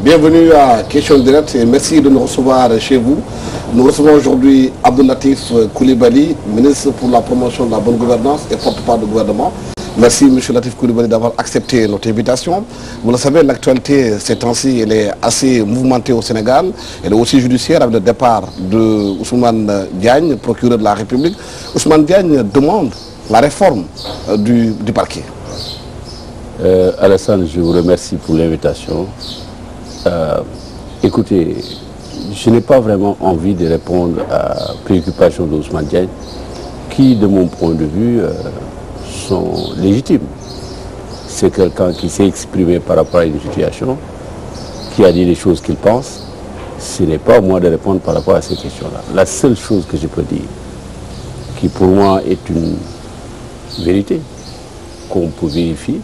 Bienvenue à Question Directe et merci de nous recevoir chez vous. Nous recevons aujourd'hui Abdou Latif Coulibaly, ministre pour la promotion de la bonne gouvernance et porte-parole du gouvernement. Merci M. Latif Coulibaly d'avoir accepté notre invitation. Vous le savez, l'actualité ces temps-ci, elle est assez mouvementée au Sénégal. Elle est aussi judiciaire avec le départ de Ousmane Diagne, procureur de la République. Ousmane Diagne demande la réforme du parquet. Alassane, je vous remercie pour l'invitation. Écoutez, je n'ai pas vraiment envie de répondre à la préoccupation d'Ousmane Diagne, qui, de mon point de vue, sont légitimes. C'est quelqu'un qui s'est exprimé par rapport à une situation, qui a dit les choses qu'il pense. Ce n'est pas à moi de répondre par rapport à ces questions-là. La seule chose que je peux dire, qui pour moi est une vérité, qu'on peut vérifier,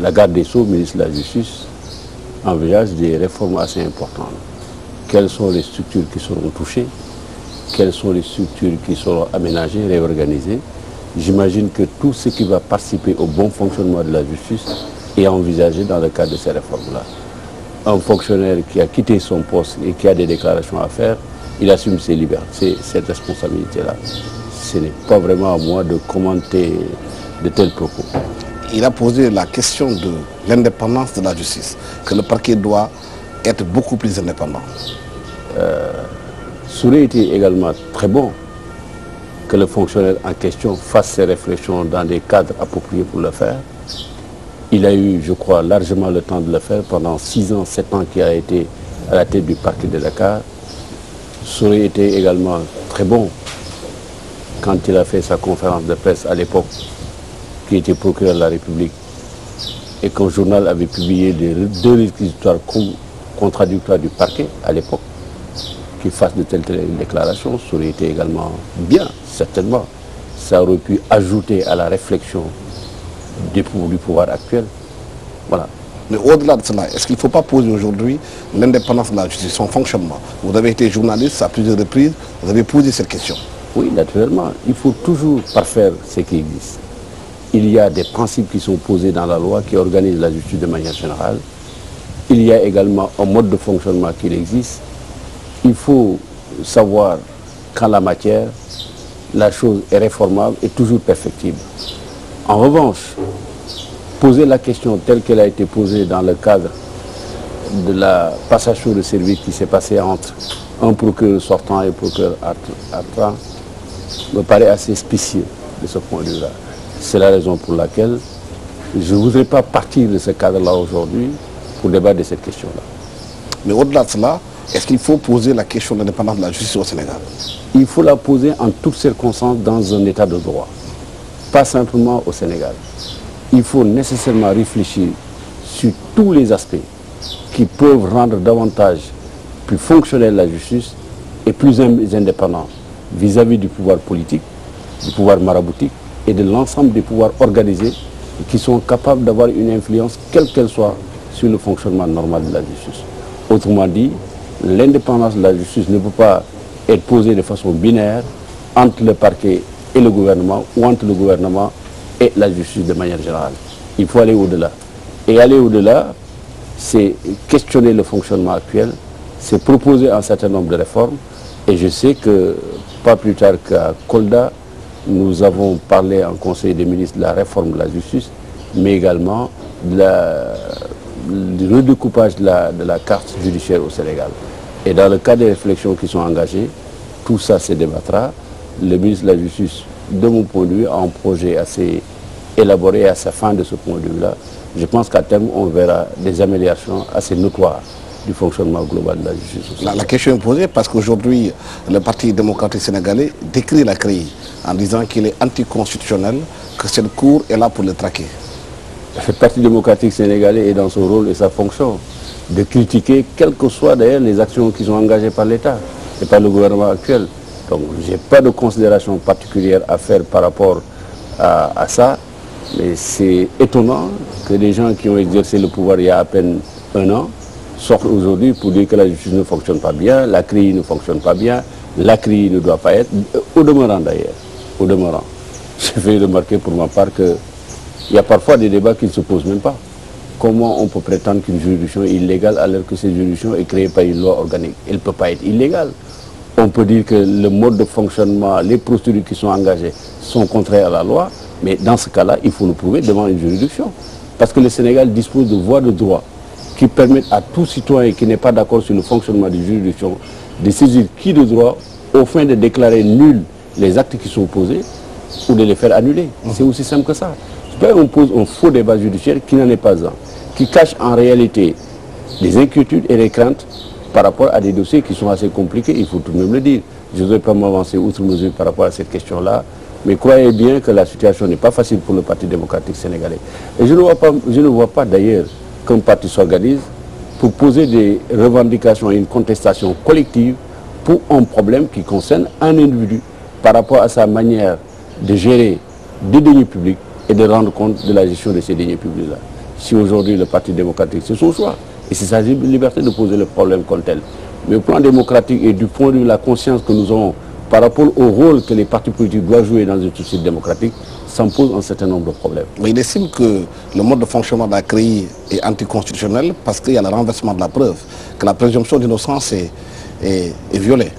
la garde des Sceaux, ministre de la Justice, envisage des réformes assez importantes. Quelles sont les structures qui seront touchées? Quelles sont les structures qui seront aménagées, réorganisées? J'imagine que tout ce qui va participer au bon fonctionnement de la justice est envisagé dans le cadre de ces réformes-là. Un fonctionnaire qui a quitté son poste et qui a des déclarations à faire, il assume ses libertés, cette responsabilité-là. Ce n'est pas vraiment à moi de commenter de tels propos. Il a posé la question de l'indépendance de la justice, que le parquet doit être beaucoup plus indépendant. Ça aurait été également très bon que le fonctionnaire en question fasse ses réflexions dans des cadres appropriés pour le faire. Il a eu, je crois, largement le temps de le faire pendant 6 ans, 7 ans qu'il a été à la tête du parquet de Dakar. Ça aurait été également très bon quand il a fait sa conférence de presse à l'époque, qui était procureur de la République, et qu'un journal avait publié deux réquisitoires contradictoires du parquet à l'époque, qui fasse de telles déclarations. Ça aurait été également bien, certainement. Ça aurait pu ajouter à la réflexion du pouvoir actuel. Voilà. Mais au-delà de cela, est-ce qu'il ne faut pas poser aujourd'hui l'indépendance de la justice, son fonctionnement? Vous avez été journaliste à plusieurs reprises, vous avez posé cette question. Oui, naturellement. Il faut toujours parfaire ce qui existe. Il y a des principes qui sont posés dans la loi qui organisent la justice de manière générale. Il y a également un mode de fonctionnement qui existe. Il faut savoir qu'en la matière, la chose est réformable et toujours perfectible. En revanche, poser la question telle qu'elle a été posée dans le cadre de la passation de service qui s'est passée entre un procureur sortant et un procureur entrant me paraît assez spécieux de ce point de vue-là. C'est la raison pour laquelle je ne voudrais pas partir de ce cadre-là aujourd'hui pour débattre de cette question-là. Mais au-delà de cela, est-ce qu'il faut poser la question de l'indépendance de la justice au Sénégal? Il faut la poser en toutes circonstances dans un état de droit, pas simplement au Sénégal. Il faut nécessairement réfléchir sur tous les aspects qui peuvent rendre davantage plus fonctionnelle la justice et plus indépendante vis-à-vis du pouvoir politique, du pouvoir maraboutique et de l'ensemble des pouvoirs organisés qui sont capables d'avoir une influence, quelle qu'elle soit, sur le fonctionnement normal de la justice. Autrement dit, l'indépendance de la justice ne peut pas être posée de façon binaire entre le parquet et le gouvernement ou entre le gouvernement et la justice de manière générale. Il faut aller au-delà. Et aller au-delà, c'est questionner le fonctionnement actuel, c'est proposer un certain nombre de réformes. Et je sais que, pas plus tard qu'à Kolda, nous avons parlé en Conseil des ministres de la réforme de la justice, mais également du redécoupage de la carte judiciaire au Sénégal. Et dans le cadre des réflexions qui sont engagées, tout ça se débattra. Le ministre de la Justice, de mon point de vue, a un projet assez élaboré à sa fin de ce point de vue-là. Je pense qu'à terme, on verra des améliorations assez notoires du fonctionnement global de la justice. La question est posée parce qu'aujourd'hui, le Parti démocratique sénégalais décrit la CREI en disant qu'il est anticonstitutionnel, que cette cour est là pour le traquer. Le Parti démocratique sénégalais est dans son rôle et sa fonction de critiquer quelles que soient d'ailleurs les actions qui sont engagées par l'État et par le gouvernement actuel. Donc je n'ai pas de considération particulière à faire par rapport à ça, mais c'est étonnant que des gens qui ont exercé le pouvoir il y a à peine 1 an sortent aujourd'hui pour dire que la justice ne fonctionne pas bien, la CREI ne fonctionne pas bien, la CREI ne doit pas être, au demeurant d'ailleurs, au demeurant. Je vais remarquer pour ma part qu'il y a parfois des débats qui ne se posent même pas. comment on peut prétendre qu'une juridiction est illégale alors que cette juridiction est créée par une loi organique? Elle ne peut pas être illégale. On peut dire que le mode de fonctionnement, les procédures qui sont engagées sont contraires à la loi, mais dans ce cas-là, il faut le prouver devant une juridiction. Parce que le Sénégal dispose de voies de droit qui permettent à tout citoyen qui n'est pas d'accord sur le fonctionnement des juridictions de saisir qui de droit au fin de déclarer nuls les actes qui sont posés ou de les faire annuler. C'est aussi simple que ça. On pose un faux débat judiciaire qui n'en est pas un, qui cache en réalité des inquiétudes et des craintes par rapport à des dossiers qui sont assez compliqués, il faut tout de même le dire. Je ne voudrais pas m'avancer outre mesure par rapport à cette question-là, mais croyez bien que la situation n'est pas facile pour le Parti démocratique sénégalais. Et je ne vois pas d'ailleurs qu'un parti s'organise pour poser des revendications et une contestation collective pour un problème qui concerne un individu par rapport à sa manière de gérer des deniers publics et de rendre compte de la gestion de ces deniers publics-là. Si aujourd'hui le Parti démocratique, c'est son choix, et c'est sa liberté de poser le problème comme tel. Mais au plan démocratique et du point de vue de la conscience que nous avons par rapport au rôle que les partis politiques doivent jouer dans une société démocratique, ça me pose un certain nombre de problèmes. Mais il estime que le mode de fonctionnement de la CREI est anticonstitutionnel parce qu'il y a le renversement de la preuve, que la présomption d'innocence est violée.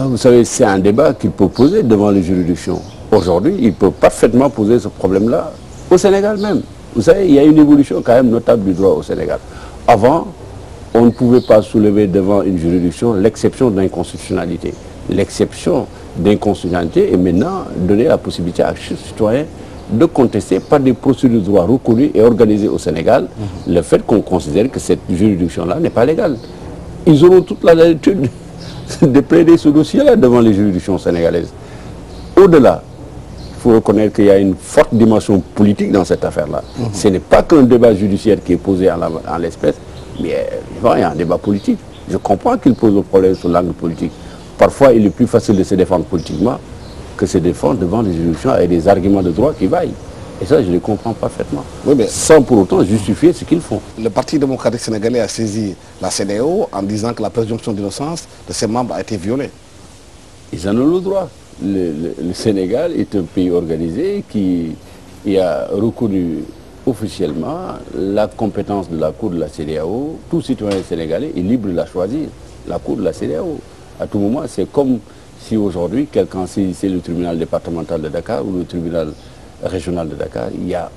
Vous savez, c'est un débat qu'il peut poser devant les juridictions. Aujourd'hui, il peut parfaitement poser ce problème-là au Sénégal même. Vous savez, il y a une évolution quand même notable du droit au Sénégal. Avant, on ne pouvait pas soulever devant une juridiction l'exception d'inconstitutionnalité. L'exception d'inconstitutionnalité est maintenant donnée la possibilité à chaque citoyen de contester par des procédures de droit reconnues et organisées au Sénégal le fait qu'on considère que cette juridiction-là n'est pas légale. Ils auront toute la latitude de plaider ce dossier-là devant les juridictions sénégalaises. Au-delà, il faut reconnaître qu'il y a une forte dimension politique dans cette affaire-là. Ce n'est pas qu'un débat judiciaire qui est posé en l'espèce, mais il y a un débat politique. Je comprends qu'il pose le problème sur l'angle politique. Parfois, il est plus facile de se défendre politiquement que de se défendre devant les juridictions avec des arguments de droit qui vaillent. Et ça, je les comprends parfaitement. Oui, mais sans pour autant justifier ce qu'ils font. Le Parti démocratique sénégalais a saisi la CEDEAO en disant que la présomption d'innocence de ses membres a été violée. Ils en ont le droit. Le Sénégal est un pays organisé qui a reconnu officiellement la compétence de la Cour de la CEDEAO. Tout citoyen sénégalais est libre de la choisir, la Cour de la CEDEAO. À tout moment, c'est comme si aujourd'hui quelqu'un saisissait le tribunal départemental de Dakar ou le tribunal régional de Dakar. Il n'y a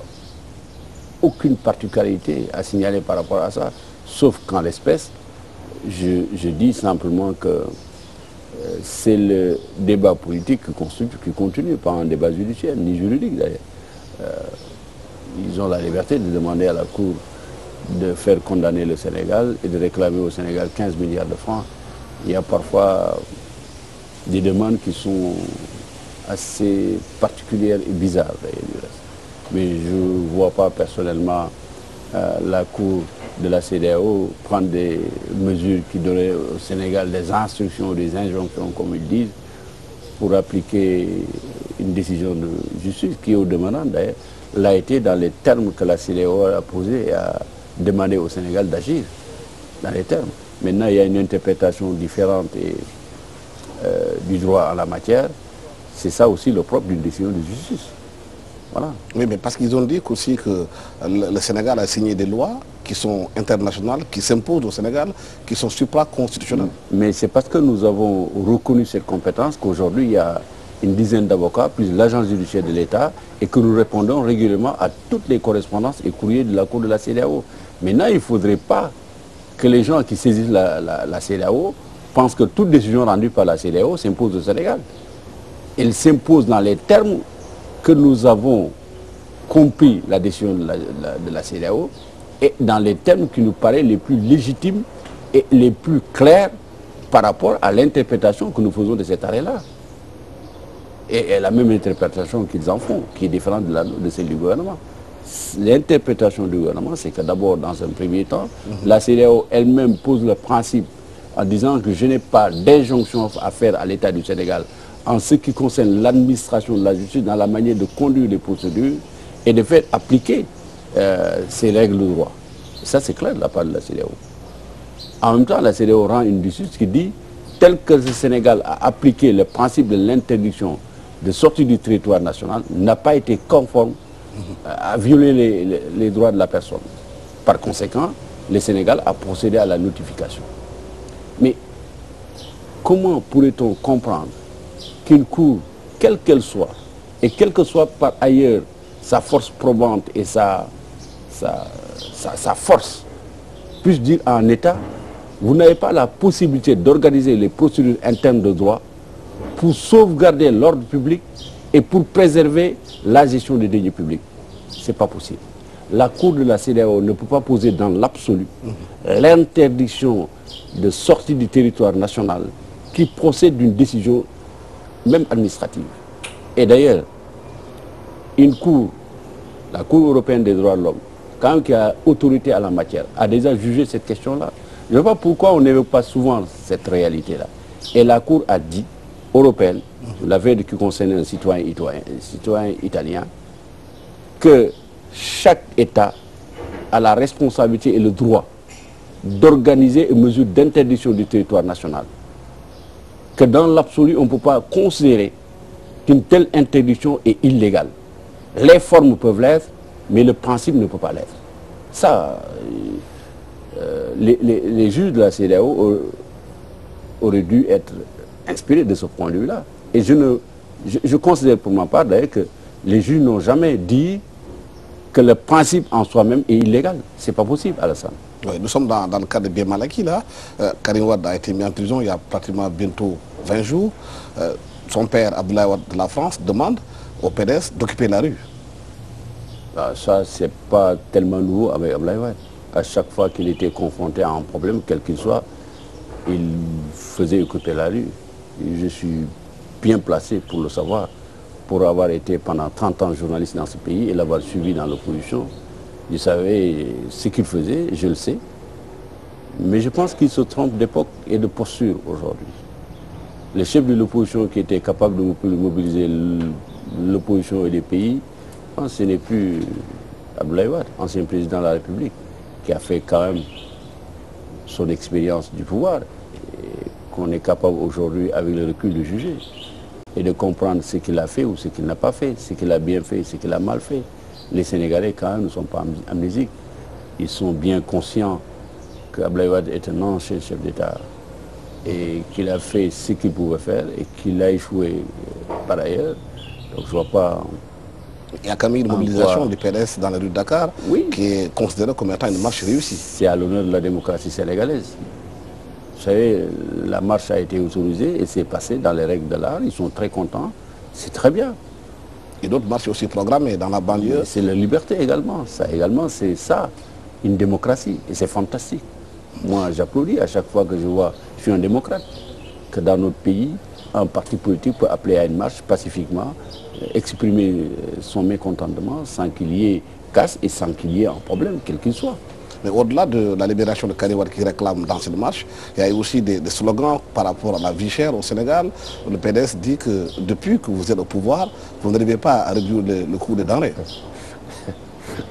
aucune particularité à signaler par rapport à ça, sauf qu'en l'espèce, je dis simplement que c'est le débat politique qui continue, pas un débat judiciaire, ni juridique d'ailleurs. Ils ont la liberté de demander à la Cour de faire condamner le Sénégal et de réclamer au Sénégal 15 milliards de francs. Il y a parfois des demandes qui sont assez particulières et bizarres d'ailleurs du reste. Mais je ne vois pas personnellement la Cour de la CEDEAO prendre des mesures qui donneraient au Sénégal des instructions ou des injonctions, comme ils disent, pour appliquer une décision de justice qui, au demeurant d'ailleurs, l'a été dans les termes que la CEDEAO a posés et a demandé au Sénégal d'agir, dans les termes. Maintenant, il y a une interprétation différente du droit en la matière. C'est ça aussi le propre d'une décision de justice. Voilà. Oui, mais parce qu'ils ont dit aussi que le Sénégal a signé des lois qui sont internationales, qui s'imposent au Sénégal, qui sont supraconstitutionnelles. Mais c'est parce que nous avons reconnu cette compétence qu'aujourd'hui il y a une dizaine d'avocats, plus l'agence judiciaire de l'État, et que nous répondons régulièrement à toutes les correspondances et courriers de la Cour de la CEDEAO. Maintenant, il ne faudrait pas que les gens qui saisissent la CEDEAO pensent que toute décision rendue par la CEDEAO s'impose au Sénégal. Elle s'impose dans les termes que nous avons compris la décision de la CEDEAO et dans les termes qui nous paraissent les plus légitimes et les plus clairs par rapport à l'interprétation que nous faisons de cet arrêt-là. Et la même interprétation qu'ils en font, qui est différente de celle du gouvernement. L'interprétation du gouvernement, c'est que d'abord, dans un premier temps, la CEDEAO elle-même pose le principe en disant que je n'ai pas d'injonction à faire à l'État du Sénégal en ce qui concerne l'administration de la justice dans la manière de conduire les procédures et de faire appliquer ces règles de droit. Ça, c'est clair de la part de la CEDEAO. En même temps, la CEDEAO rend une décision qui dit, tel que le Sénégal a appliqué le principe de l'interdiction de sortie du territoire national, n'a pas été conforme à violer les droits de la personne. Par conséquent, le Sénégal a procédé à la notification. Mais comment pourrait-on comprendre qu'une cour, quelle qu'elle soit, et quelle que soit par ailleurs sa force probante et sa force, puisse dire à un État, vous n'avez pas la possibilité d'organiser les procédures internes de droit pour sauvegarder l'ordre public et pour préserver la gestion des deniers publics. Ce n'est pas possible. La Cour de la CEDEAO ne peut pas poser dans l'absolu l'interdiction de sortie du territoire national qui procède d'une décision même administrative. Et d'ailleurs, une cour, la Cour européenne des droits de l'homme, quand même qui a autorité à la matière, a déjà jugé cette question-là. Je ne sais pas pourquoi on n'évoque pas souvent cette réalité-là. Et la Cour a dit, européenne, l'affaire qui concernait un citoyen italien, que chaque État a la responsabilité et le droit d'organiser une mesure d'interdiction du territoire national. Que dans l'absolu, on ne peut pas considérer qu'une telle interdiction est illégale. Les formes peuvent l'être, mais le principe ne peut pas l'être. Ça, les juges de la CEDEAO auraient dû être inspirés de ce point de vue-là. Et je considère pour ma part d'ailleurs que les juges n'ont jamais dit que le principe en soi-même est illégal. C'est pas possible, Alassane. Oui, nous sommes dans le cas de Biamalaki, là. Karim Wade a été mis en prison il y a pratiquement bientôt 20 jours. Son père, Abdoulaye Wade de la France, demande au PDS d'occuper la rue. Ça, c'est pas tellement nouveau avec Abdoulaye Wade. À chaque fois qu'il était confronté à un problème, quel qu'il soit, il faisait occuper la rue. Et je suis bien placé pour le savoir, pour avoir été pendant 30 ans journaliste dans ce pays et l'avoir suivi dans l'opposition. Je savais ce qu'il faisait, je le sais. Mais je pense qu'il se trompe d'époque et de posture aujourd'hui. Les chefs de l'opposition qui étaient capables de mobiliser l'opposition et les pays, je pense que ce n'est plus Abdoulaye Wade, ancien président de la République, qui a fait quand même son expérience du pouvoir, qu'on est capable aujourd'hui, avec le recul, de juger et de comprendre ce qu'il a fait ou ce qu'il n'a pas fait, ce qu'il a bien fait, ce qu'il a mal fait. Les Sénégalais, quand même, ne sont pas amnésiques. Ils sont bien conscients qu'Abdoulaye Wade est un ancien chef d'État et qu'il a fait ce qu'il pouvait faire et qu'il a échoué par ailleurs. Donc je ne vois pas... Il y a quand même une mobilisation du PDS dans la rue de Dakar, oui, qui est considérée comme étant une marche réussie. C'est à l'honneur de la démocratie sénégalaise. Vous savez, la marche a été autorisée et c'est passé dans les règles de l'art. Ils sont très contents. C'est très bien. Et d'autres marches aussi programmées dans la banlieue. C'est la liberté également. Ça également, c'est ça, une démocratie. Et c'est fantastique. Moi, j'applaudis à chaque fois que je vois, je suis un démocrate, que dans notre pays, un parti politique peut appeler à une marche pacifiquement, exprimer son mécontentement sans qu'il y ait casse et sans qu'il y ait un problème, quel qu'il soit. Mais au-delà de la libération de Karim Wade qui réclame dans cette marche, il y a aussi des slogans par rapport à la vie chère au Sénégal. Le PDS dit que depuis que vous êtes au pouvoir, vous n'arrivez pas à réduire le coût des denrées.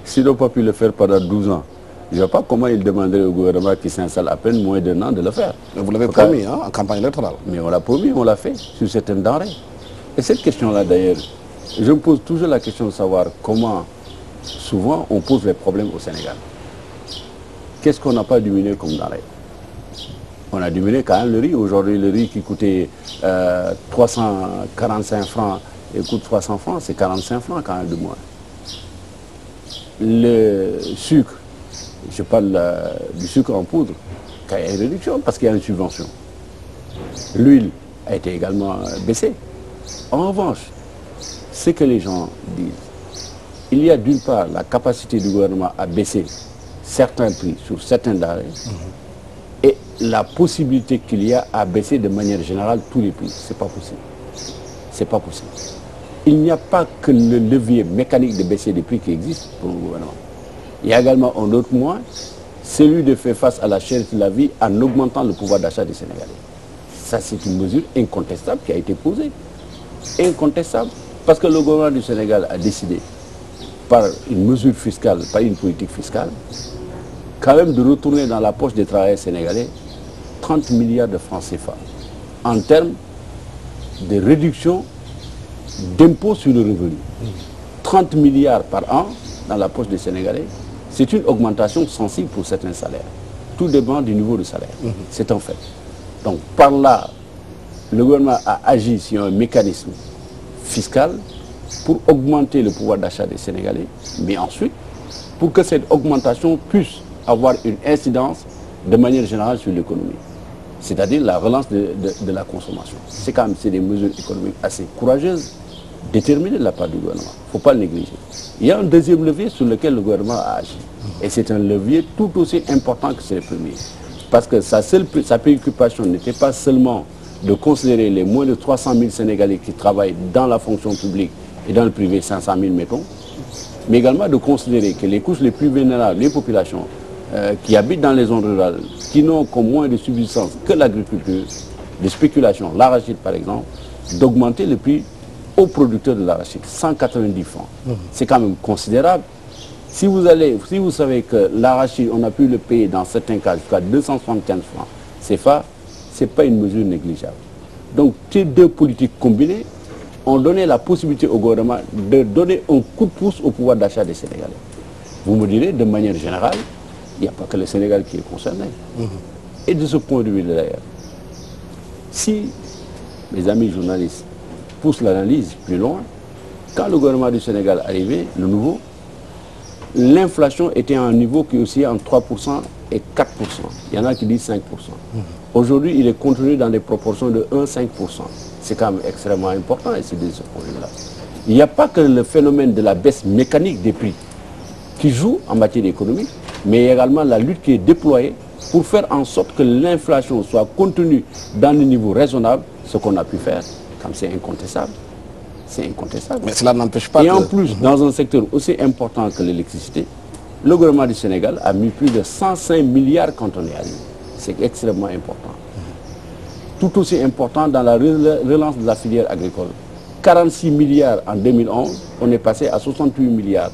S'ils n'ont pas pu le faire pendant 12 ans, je ne vois pas comment ils demanderaient au gouvernement qui s'installe à peine moins d'un an de le faire. Mais vous l'avez promis hein, en campagne électorale. Mais on l'a promis, on l'a fait sur certaines denrées. Et cette question-là d'ailleurs, je me pose toujours la question de savoir comment souvent on pose les problèmes au Sénégal. Qu'est-ce qu'on n'a pas diminué comme denrées? On a diminué quand même le riz. Aujourd'hui, le riz qui coûtait 345 francs et coûte 300 francs, c'est 45 francs quand même de moins. Le sucre, je parle du sucre en poudre, il y a une réduction parce qu'il y a une subvention. L'huile a été également baissée. En revanche, ce que les gens disent, il y a d'une part la capacité du gouvernement à baisser certains prix sur certains denrées et la possibilité qu'il y a à baisser de manière générale tous les prix. Ce n'est pas possible. C'est pas possible. Il n'y a pas que le levier mécanique de baisser des prix qui existe pour le gouvernement. Il y a également un autre moyen, celui de faire face à la cherté de la vie en augmentant le pouvoir d'achat des Sénégalais. Ça, c'est une mesure incontestable qui a été posée. Incontestable, parce que le gouvernement du Sénégal a décidé, par une mesure fiscale, par une politique fiscale, quand même de retourner dans la poche des travailleurs sénégalais 30 milliards de francs CFA en termes de réduction d'impôts sur le revenu. 30 milliards par an dans la poche des Sénégalais, c'est une augmentation sensible pour certains salaires. Tout dépend du niveau de salaire. C'est un fait. Donc par là, le gouvernement a agi sur un mécanisme fiscal pour augmenter le pouvoir d'achat des Sénégalais, mais ensuite, pour que cette augmentation puisse avoir une incidence de manière générale sur l'économie. C'est-à-dire la relance de la consommation. C'est quand même des mesures économiques assez courageuses, déterminées de la part du gouvernement. Il ne faut pas le négliger. Il y a un deuxième levier sur lequel le gouvernement a agi. Et c'est un levier tout aussi important que c'est le premier. Parce que sa préoccupation n'était pas seulement de considérer les moins de 300 000 Sénégalais qui travaillent dans la fonction publique et dans le privé, 500 000 mettons, mais également de considérer que les couches les plus vulnérables, les populations qui habitent dans les zones rurales, qui n'ont qu'au moins de subsistance que l'agriculture, de spéculation, l'arachide par exemple, d'augmenter le prix aux producteurs de l'arachide, 190 francs. C'est quand même considérable. Si vous savez que l'arachide, on a pu le payer dans certains cas jusqu'à 275 francs CFA, ce n'est pas une mesure négligeable. Donc ces deux politiques combinées ont donné la possibilité au gouvernement de donner un coup de pouce au pouvoir d'achat des Sénégalais. Vous me direz, de manière générale, il n'y a pas que le Sénégal qui est concerné. Et de ce point de vue d'ailleurs, si mes amis journalistes poussent l'analyse plus loin, quand le gouvernement du Sénégal arrivait, le nouveau, l'inflation était à un niveau qui oscillait entre 3% et 4%. Il y en a qui disent 5%. Aujourd'hui, il est contenu dans des proportions de 1,5%. C'est quand même extrêmement important et c'est de ce point de vue-là. Il n'y a pas que le phénomène de la baisse mécanique des prix qui joue en matière économique, mais également la lutte qui est déployée pour faire en sorte que l'inflation soit contenue dans des niveaux raisonnables, ce qu'on a pu faire, comme c'est incontestable. C'est incontestable. Mais cela n'empêche pas Et en plus, dans un secteur aussi important que l'électricité, le gouvernement du Sénégal a mis plus de 105 milliards quand on est arrivé. C'est extrêmement important. Tout aussi important dans la relance de la filière agricole. 46 milliards en 2011, on est passé à 68 milliards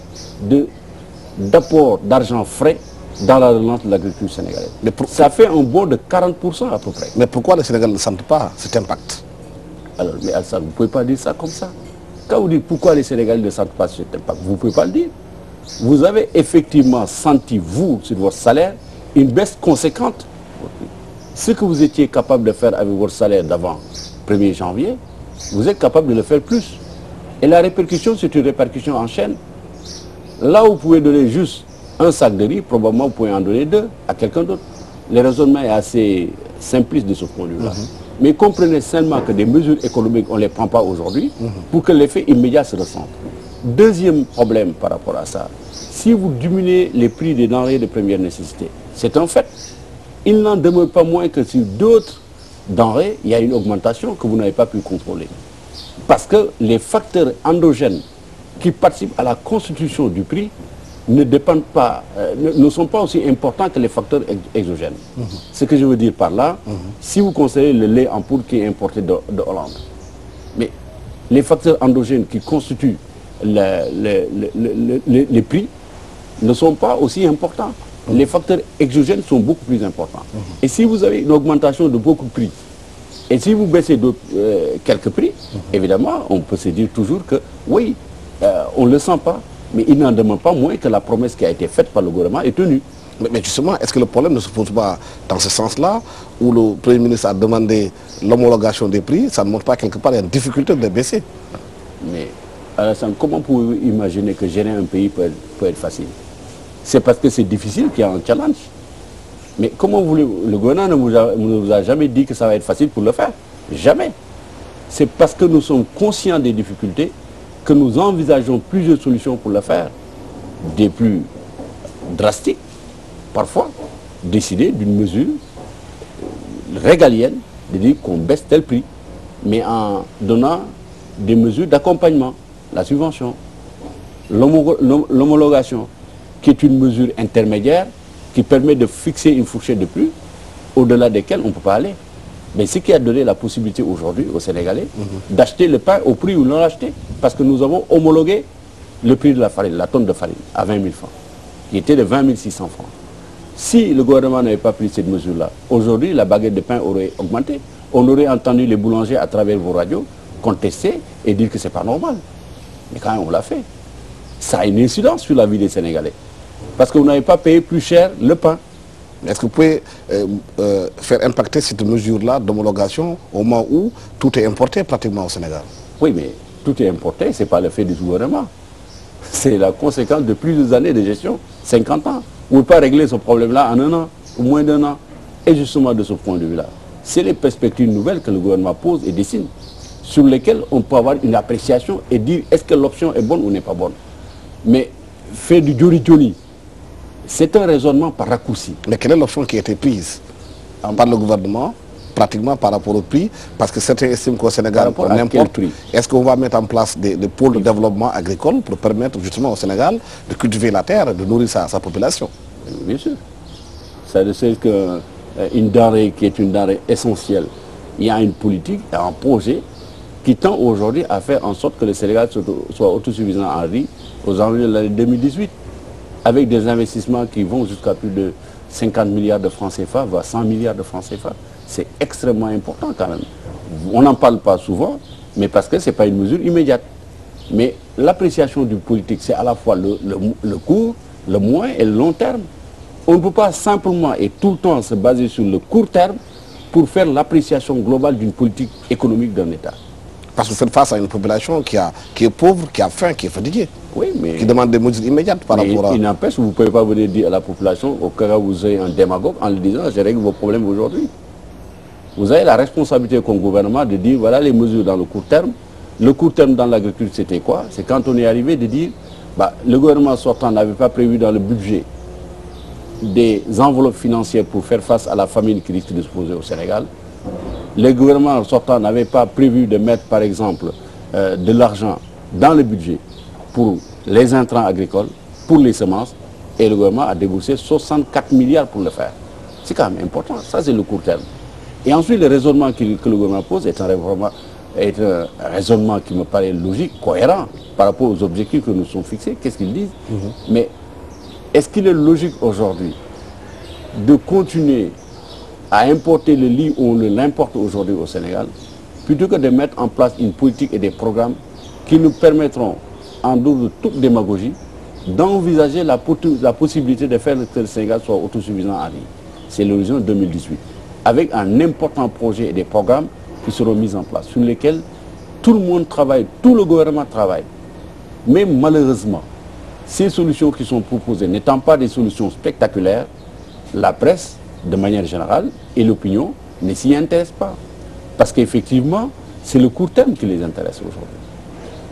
d'apport d'argent frais dans la relance de l'agriculture sénégalaise. Ça fait un bond de 40% à peu près. Mais pourquoi le Sénégal ne sent pas cet impact? Alors, mais Alsan, vous ne pouvez pas dire ça comme ça. Quand vous dites pourquoi les Sénégalais ne sentent pas cet impact, vous ne pouvez pas le dire. Vous avez effectivement senti, vous, sur votre salaire, une baisse conséquente. Ce que vous étiez capable de faire avec votre salaire d'avant 1er janvier, vous êtes capable de le faire plus. Et la répercussion, c'est une répercussion en chaîne. Là où vous pouvez donner juste un sac de riz, probablement vous pouvez en donner 2 à quelqu'un d'autre. Le raisonnement est assez simpliste de ce point de vue-là. Mais comprenez seulement que des mesures économiques, on ne les prend pas aujourd'hui pour que l'effet immédiat se ressente. Deuxième problème par rapport à ça, si vous diminuez les prix des denrées de première nécessité, c'est un fait. Il n'en demeure pas moins que sur d'autres denrées, il y a une augmentation que vous n'avez pas pu contrôler. Parce que les facteurs endogènes qui participent à la constitution du prix ne dépendent pas, ne sont pas aussi importants que les facteurs exogènes. Ce que je veux dire par là, si vous considérez le lait en poudre qui est importé de Hollande, mais les facteurs endogènes qui constituent les prix ne sont pas aussi importants. Les facteurs exogènes sont beaucoup plus importants. Et si vous avez une augmentation de beaucoup de prix, et si vous baissez quelques prix, évidemment, on peut se dire toujours que oui, on ne le sent pas, mais il n'en demeure pas moins que la promesse qui a été faite par le gouvernement est tenue. Mais justement, est-ce que le problème ne se pose pas dans ce sens-là, où le Premier ministre a demandé l'homologation des prix, ça ne montre pas quelque part une difficulté de les baisser? Mais Alassane, comment pouvez-vous imaginer que gérer un pays peut être facile? C'est parce que c'est difficile qu'il y a un challenge. Mais comment le gouvernement ne vous a jamais dit que ça va être facile pour le faire? Jamais. C'est parce que nous sommes conscients des difficultés que nous envisageons plusieurs solutions pour le faire. Des plus drastiques, parfois, décider d'une mesure régalienne, de dire qu'on baisse tel prix, mais en donnant des mesures d'accompagnement, la subvention, l'homologation, qui est une mesure intermédiaire qui permet de fixer une fourchette de prix au-delà desquelles on ne peut pas aller. Mais ce qui a donné la possibilité aujourd'hui aux Sénégalais d'acheter le pain au prix où l'on l'a acheté, parce que nous avons homologué le prix de la farine, la tonne de farine, à 20 000 francs, qui était de 20 600 francs. Si le gouvernement n'avait pas pris cette mesure-là, aujourd'hui, la baguette de pain aurait augmenté. On aurait entendu les boulangers à travers vos radios contester et dire que ce n'est pas normal. Mais quand même, on l'a fait. Ça a une incidence sur la vie des Sénégalais. Parce que vous n'avez pas payé plus cher le pain. Est-ce que vous pouvez faire impacter cette mesure-là d'homologation au moment où tout est importé pratiquement au Sénégal? Oui, mais tout est importé, ce n'est pas le fait du gouvernement. C'est la conséquence de plusieurs années de gestion, 50 ans. On ne peut pas régler ce problème-là en un an, ou moins d'un an. Et justement, de ce point de vue-là, c'est les perspectives nouvelles que le gouvernement pose et dessine, sur lesquelles on peut avoir une appréciation et dire est-ce que l'option est bonne ou n'est pas bonne. Mais faire du joli-joli, c'est un raisonnement par raccourci. Mais quelle est l'option qui a été prise par le gouvernement, pratiquement par rapport au prix? Parce que certains estiment qu'au Sénégal, on importe. Est-ce qu'on va mettre en place des pôles de développement agricole pour permettre justement au Sénégal de cultiver la terre, de nourrir sa population? Bien sûr. C'est qu'une denrée qui est une denrée essentielle, il y a une politique, un projet qui tend aujourd'hui à faire en sorte que le Sénégal soit autosuffisant en riz aux environs de l'année 2018. Avec des investissements qui vont jusqu'à plus de 50 milliards de francs CFA, voire 100 milliards de francs CFA. C'est extrêmement important quand même. On n'en parle pas souvent, mais parce que ce n'est pas une mesure immédiate. Mais l'appréciation du politique, c'est à la fois le court, le moyen et le long terme. On ne peut pas simplement et tout le temps se baser sur le court terme pour faire l'appréciation globale d'une politique économique d'un État. Parce que vous faites face à une population qui est pauvre, qui a faim, qui est fatiguée. Oui, mais qui demande des mesures immédiates par rapport à... Il n'empêche, vous ne pouvez pas venir dire à la population, au cas où vous avez un démagogue, en lui disant, je règle vos problèmes aujourd'hui. Vous avez la responsabilité comme gouvernement de dire, voilà les mesures dans le court terme. Le court terme dans l'agriculture, c'était quoi? C'est quand on est arrivé de dire, le gouvernement sortant n'avait pas prévu dans le budget des enveloppes financières pour faire face à la famine qui risque de se poser au Sénégal. Le gouvernement sortant n'avait pas prévu de mettre, par exemple, de l'argent dans le budget pour les intrants agricoles, pour les semences, et le gouvernement a déboursé 64 milliards pour le faire. C'est quand même important, ça c'est le court terme. Et ensuite, le raisonnement que le gouvernement pose est un raisonnement qui me paraît logique, cohérent, par rapport aux objectifs que nous sommes fixés. Qu'est-ce qu'ils disent? Mais est-ce qu'il est logique aujourd'hui de continuer à importer le riz où on l'importe aujourd'hui au Sénégal, plutôt que de mettre en place une politique et des programmes qui nous permettront, en dehors de toute démagogie, d'envisager la possibilité de faire que le Sénégal soit autosuffisant en riz. C'est l'horizon 2018. Avec un important projet et des programmes qui seront mis en place, sur lesquels tout le monde travaille, tout le gouvernement travaille. Mais malheureusement, ces solutions qui sont proposées n'étant pas des solutions spectaculaires, la presse, de manière générale, et l'opinion ne s'y intéressent pas. Parce qu'effectivement, c'est le court terme qui les intéresse aujourd'hui.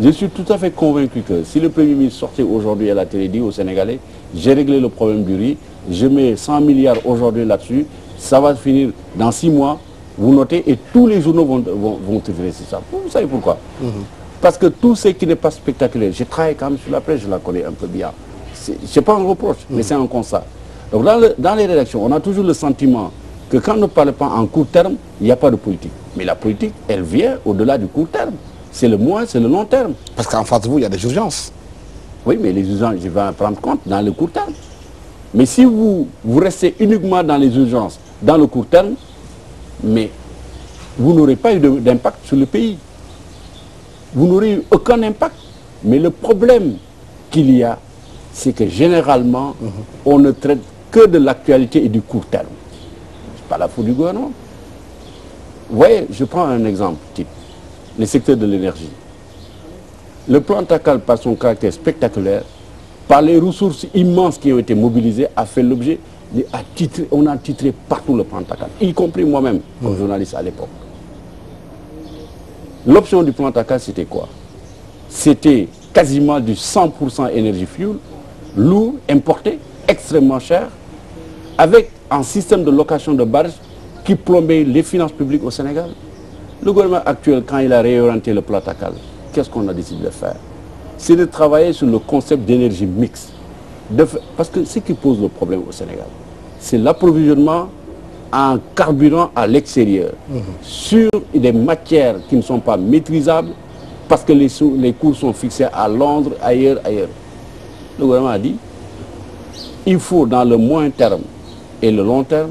Je suis tout à fait convaincu que si le Premier ministre sortait aujourd'hui à la télé dit aux Sénégalais, j'ai réglé le problème du riz, je mets 100 milliards aujourd'hui là-dessus, ça va finir dans 6 mois, vous notez, et tous les journaux vont tirer sur ça. Vous savez pourquoi? Parce que tout ce qui n'est pas spectaculaire, je travaille quand même sur la presse, je la connais un peu bien. Ce n'est pas un reproche, mais c'est un constat. Donc dans les rédactions, on a toujours le sentiment que quand on ne parle pas en court terme, il n'y a pas de politique. Mais la politique, elle vient au-delà du court terme. C'est le moyen, c'est le long terme. Parce qu'en face de vous, il y a des urgences. Oui, mais les urgences, je vais en prendre compte dans le court terme. Mais si vous restez uniquement dans les urgences, dans le court terme, mais vous n'aurez pas eu d'impact sur le pays. Vous n'aurez eu aucun impact. Mais le problème qu'il y a, c'est que généralement, on ne traite que de l'actualité et du court terme. Ce n'est pas la faute du gouvernement. Vous voyez, je prends un exemple type. Le secteur de l'énergie. Le plan Takkal, par son caractère spectaculaire, par les ressources immenses qui ont été mobilisées, a fait l'objet, on a titré partout le plan Takkal, y compris moi-même, comme journaliste à l'époque. L'option du plan Takkal, c'était quoi? C'était quasiment du 100% énergie fuel, lourd, importé, extrêmement cher, avec un système de location de barges qui plombait les finances publiques au Sénégal. Le gouvernement actuel, quand il a réorienté le plan Takkal, qu'est-ce qu'on a décidé de faire? C'est de travailler sur le concept d'énergie mixte. Parce que ce qui pose le problème au Sénégal, c'est l'approvisionnement en carburant à l'extérieur, sur des matières qui ne sont pas maîtrisables, parce que les cours sont fixés à Londres, ailleurs. Le gouvernement a dit, il faut dans le moyen terme et le long terme,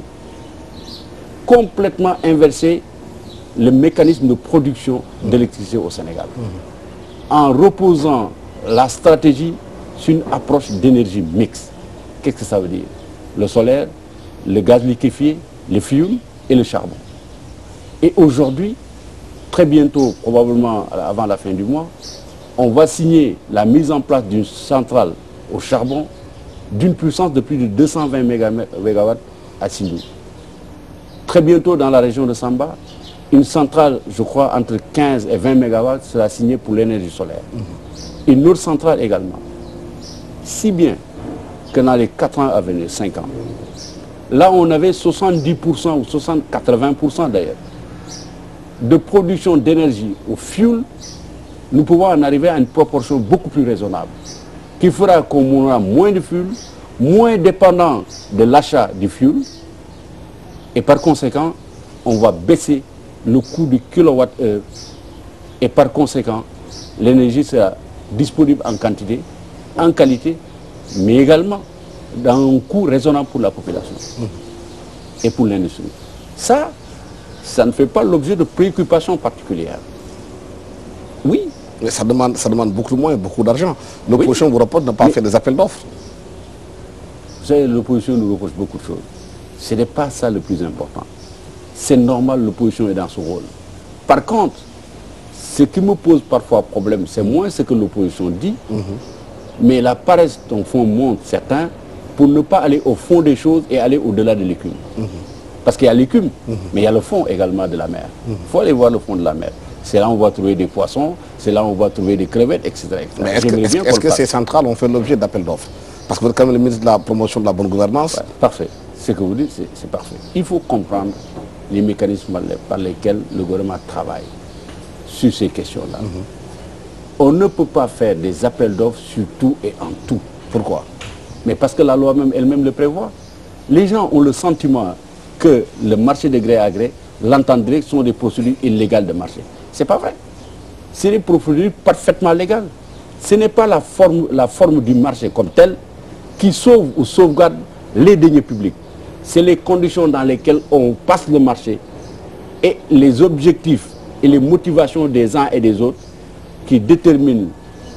complètement inverser le mécanisme de production d'électricité au Sénégal, en reposant la stratégie sur une approche d'énergie mixte. qu'est-ce que ça veut dire? Le solaire, le gaz liquéfié, le fioul et le charbon. Et aujourd'hui, très bientôt, probablement avant la fin du mois, on va signer la mise en place d'une centrale au charbon d'une puissance de plus de 220 MW à Sindou. Très bientôt, dans la région de Samba, une centrale, je crois, entre 15 et 20 MW sera signée pour l'énergie solaire. Une autre centrale également. Si bien que dans les 4 ans à venir, 5 ans, là on avait 70% ou 80% d'ailleurs, de production d'énergie au fioul, nous pouvons en arriver à une proportion beaucoup plus raisonnable, qui fera qu'on aura moins de fioul, moins dépendant de l'achat du fioul, et par conséquent, on va baisser le coût du kilowatt-heure, et par conséquent, l'énergie sera disponible en quantité, en qualité, mais également dans un coût raisonnable pour la population et pour l'industrie. Ça ne fait pas l'objet de préoccupations particulières. Oui. Mais ça demande beaucoup moins, beaucoup d'argent. L'opposition vous reproche de ne pas faire des appels d'offres. Vous savez, l'opposition nous reproche beaucoup de choses. Ce n'est pas ça le plus important. C'est normal, l'opposition est dans son rôle. Par contre, ce qui me pose parfois problème, c'est moins ce que l'opposition dit, mais la paresse dont fond montre certains pour ne pas aller au fond des choses et aller au-delà de l'écume. Parce qu'il y a l'écume, mais il y a le fond également de la mer. Il faut aller voir le fond de la mer. C'est là où on va trouver des poissons, c'est là où on va trouver des crevettes, etc. Mais est-ce que ces centrales ont fait l'objet d'appels d'offres? Parce que vous êtes quand même le ministre de la promotion de la bonne gouvernance. Ouais, parfait. Ce que vous dites, c'est parfait. Il faut comprendre les mécanismes par lesquels le gouvernement travaille sur ces questions-là. On ne peut pas faire des appels d'offres sur tout et en tout. Pourquoi? Mais parce que la loi même elle-même le prévoit. Les gens ont le sentiment que le marché de gré à gré, l'entendre sont des procédures illégales de marché. Ce n'est pas vrai. C'est des procédures parfaitement légales. Ce n'est pas la forme du marché comme telle qui sauve ou sauvegarde les deniers publics. C'est les conditions dans lesquelles on passe le marché et les objectifs et les motivations des uns et des autres qui déterminent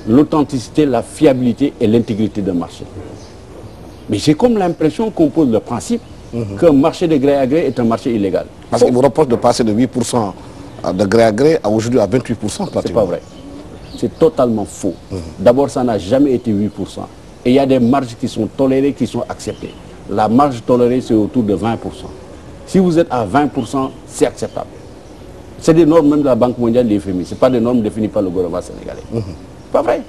l'authenticité, la fiabilité et l'intégrité d'un marché. Mais j'ai comme l'impression qu'on pose le principe qu'un marché de gré à gré est un marché illégal. Parce qu'il vous reproche de passer de 8% de gré à gré à aujourd'hui à 28%. C'est pas vrai. C'est totalement faux. D'abord, ça n'a jamais été 8%. Et il y a des marges qui sont tolérées, qui sont acceptées. La marge tolérée, c'est autour de 20%. Si vous êtes à 20%, c'est acceptable. C'est des normes même de la Banque mondiale, des FMI. Ce n'est pas des normes définies par le gouvernement sénégalais. Pas vrai.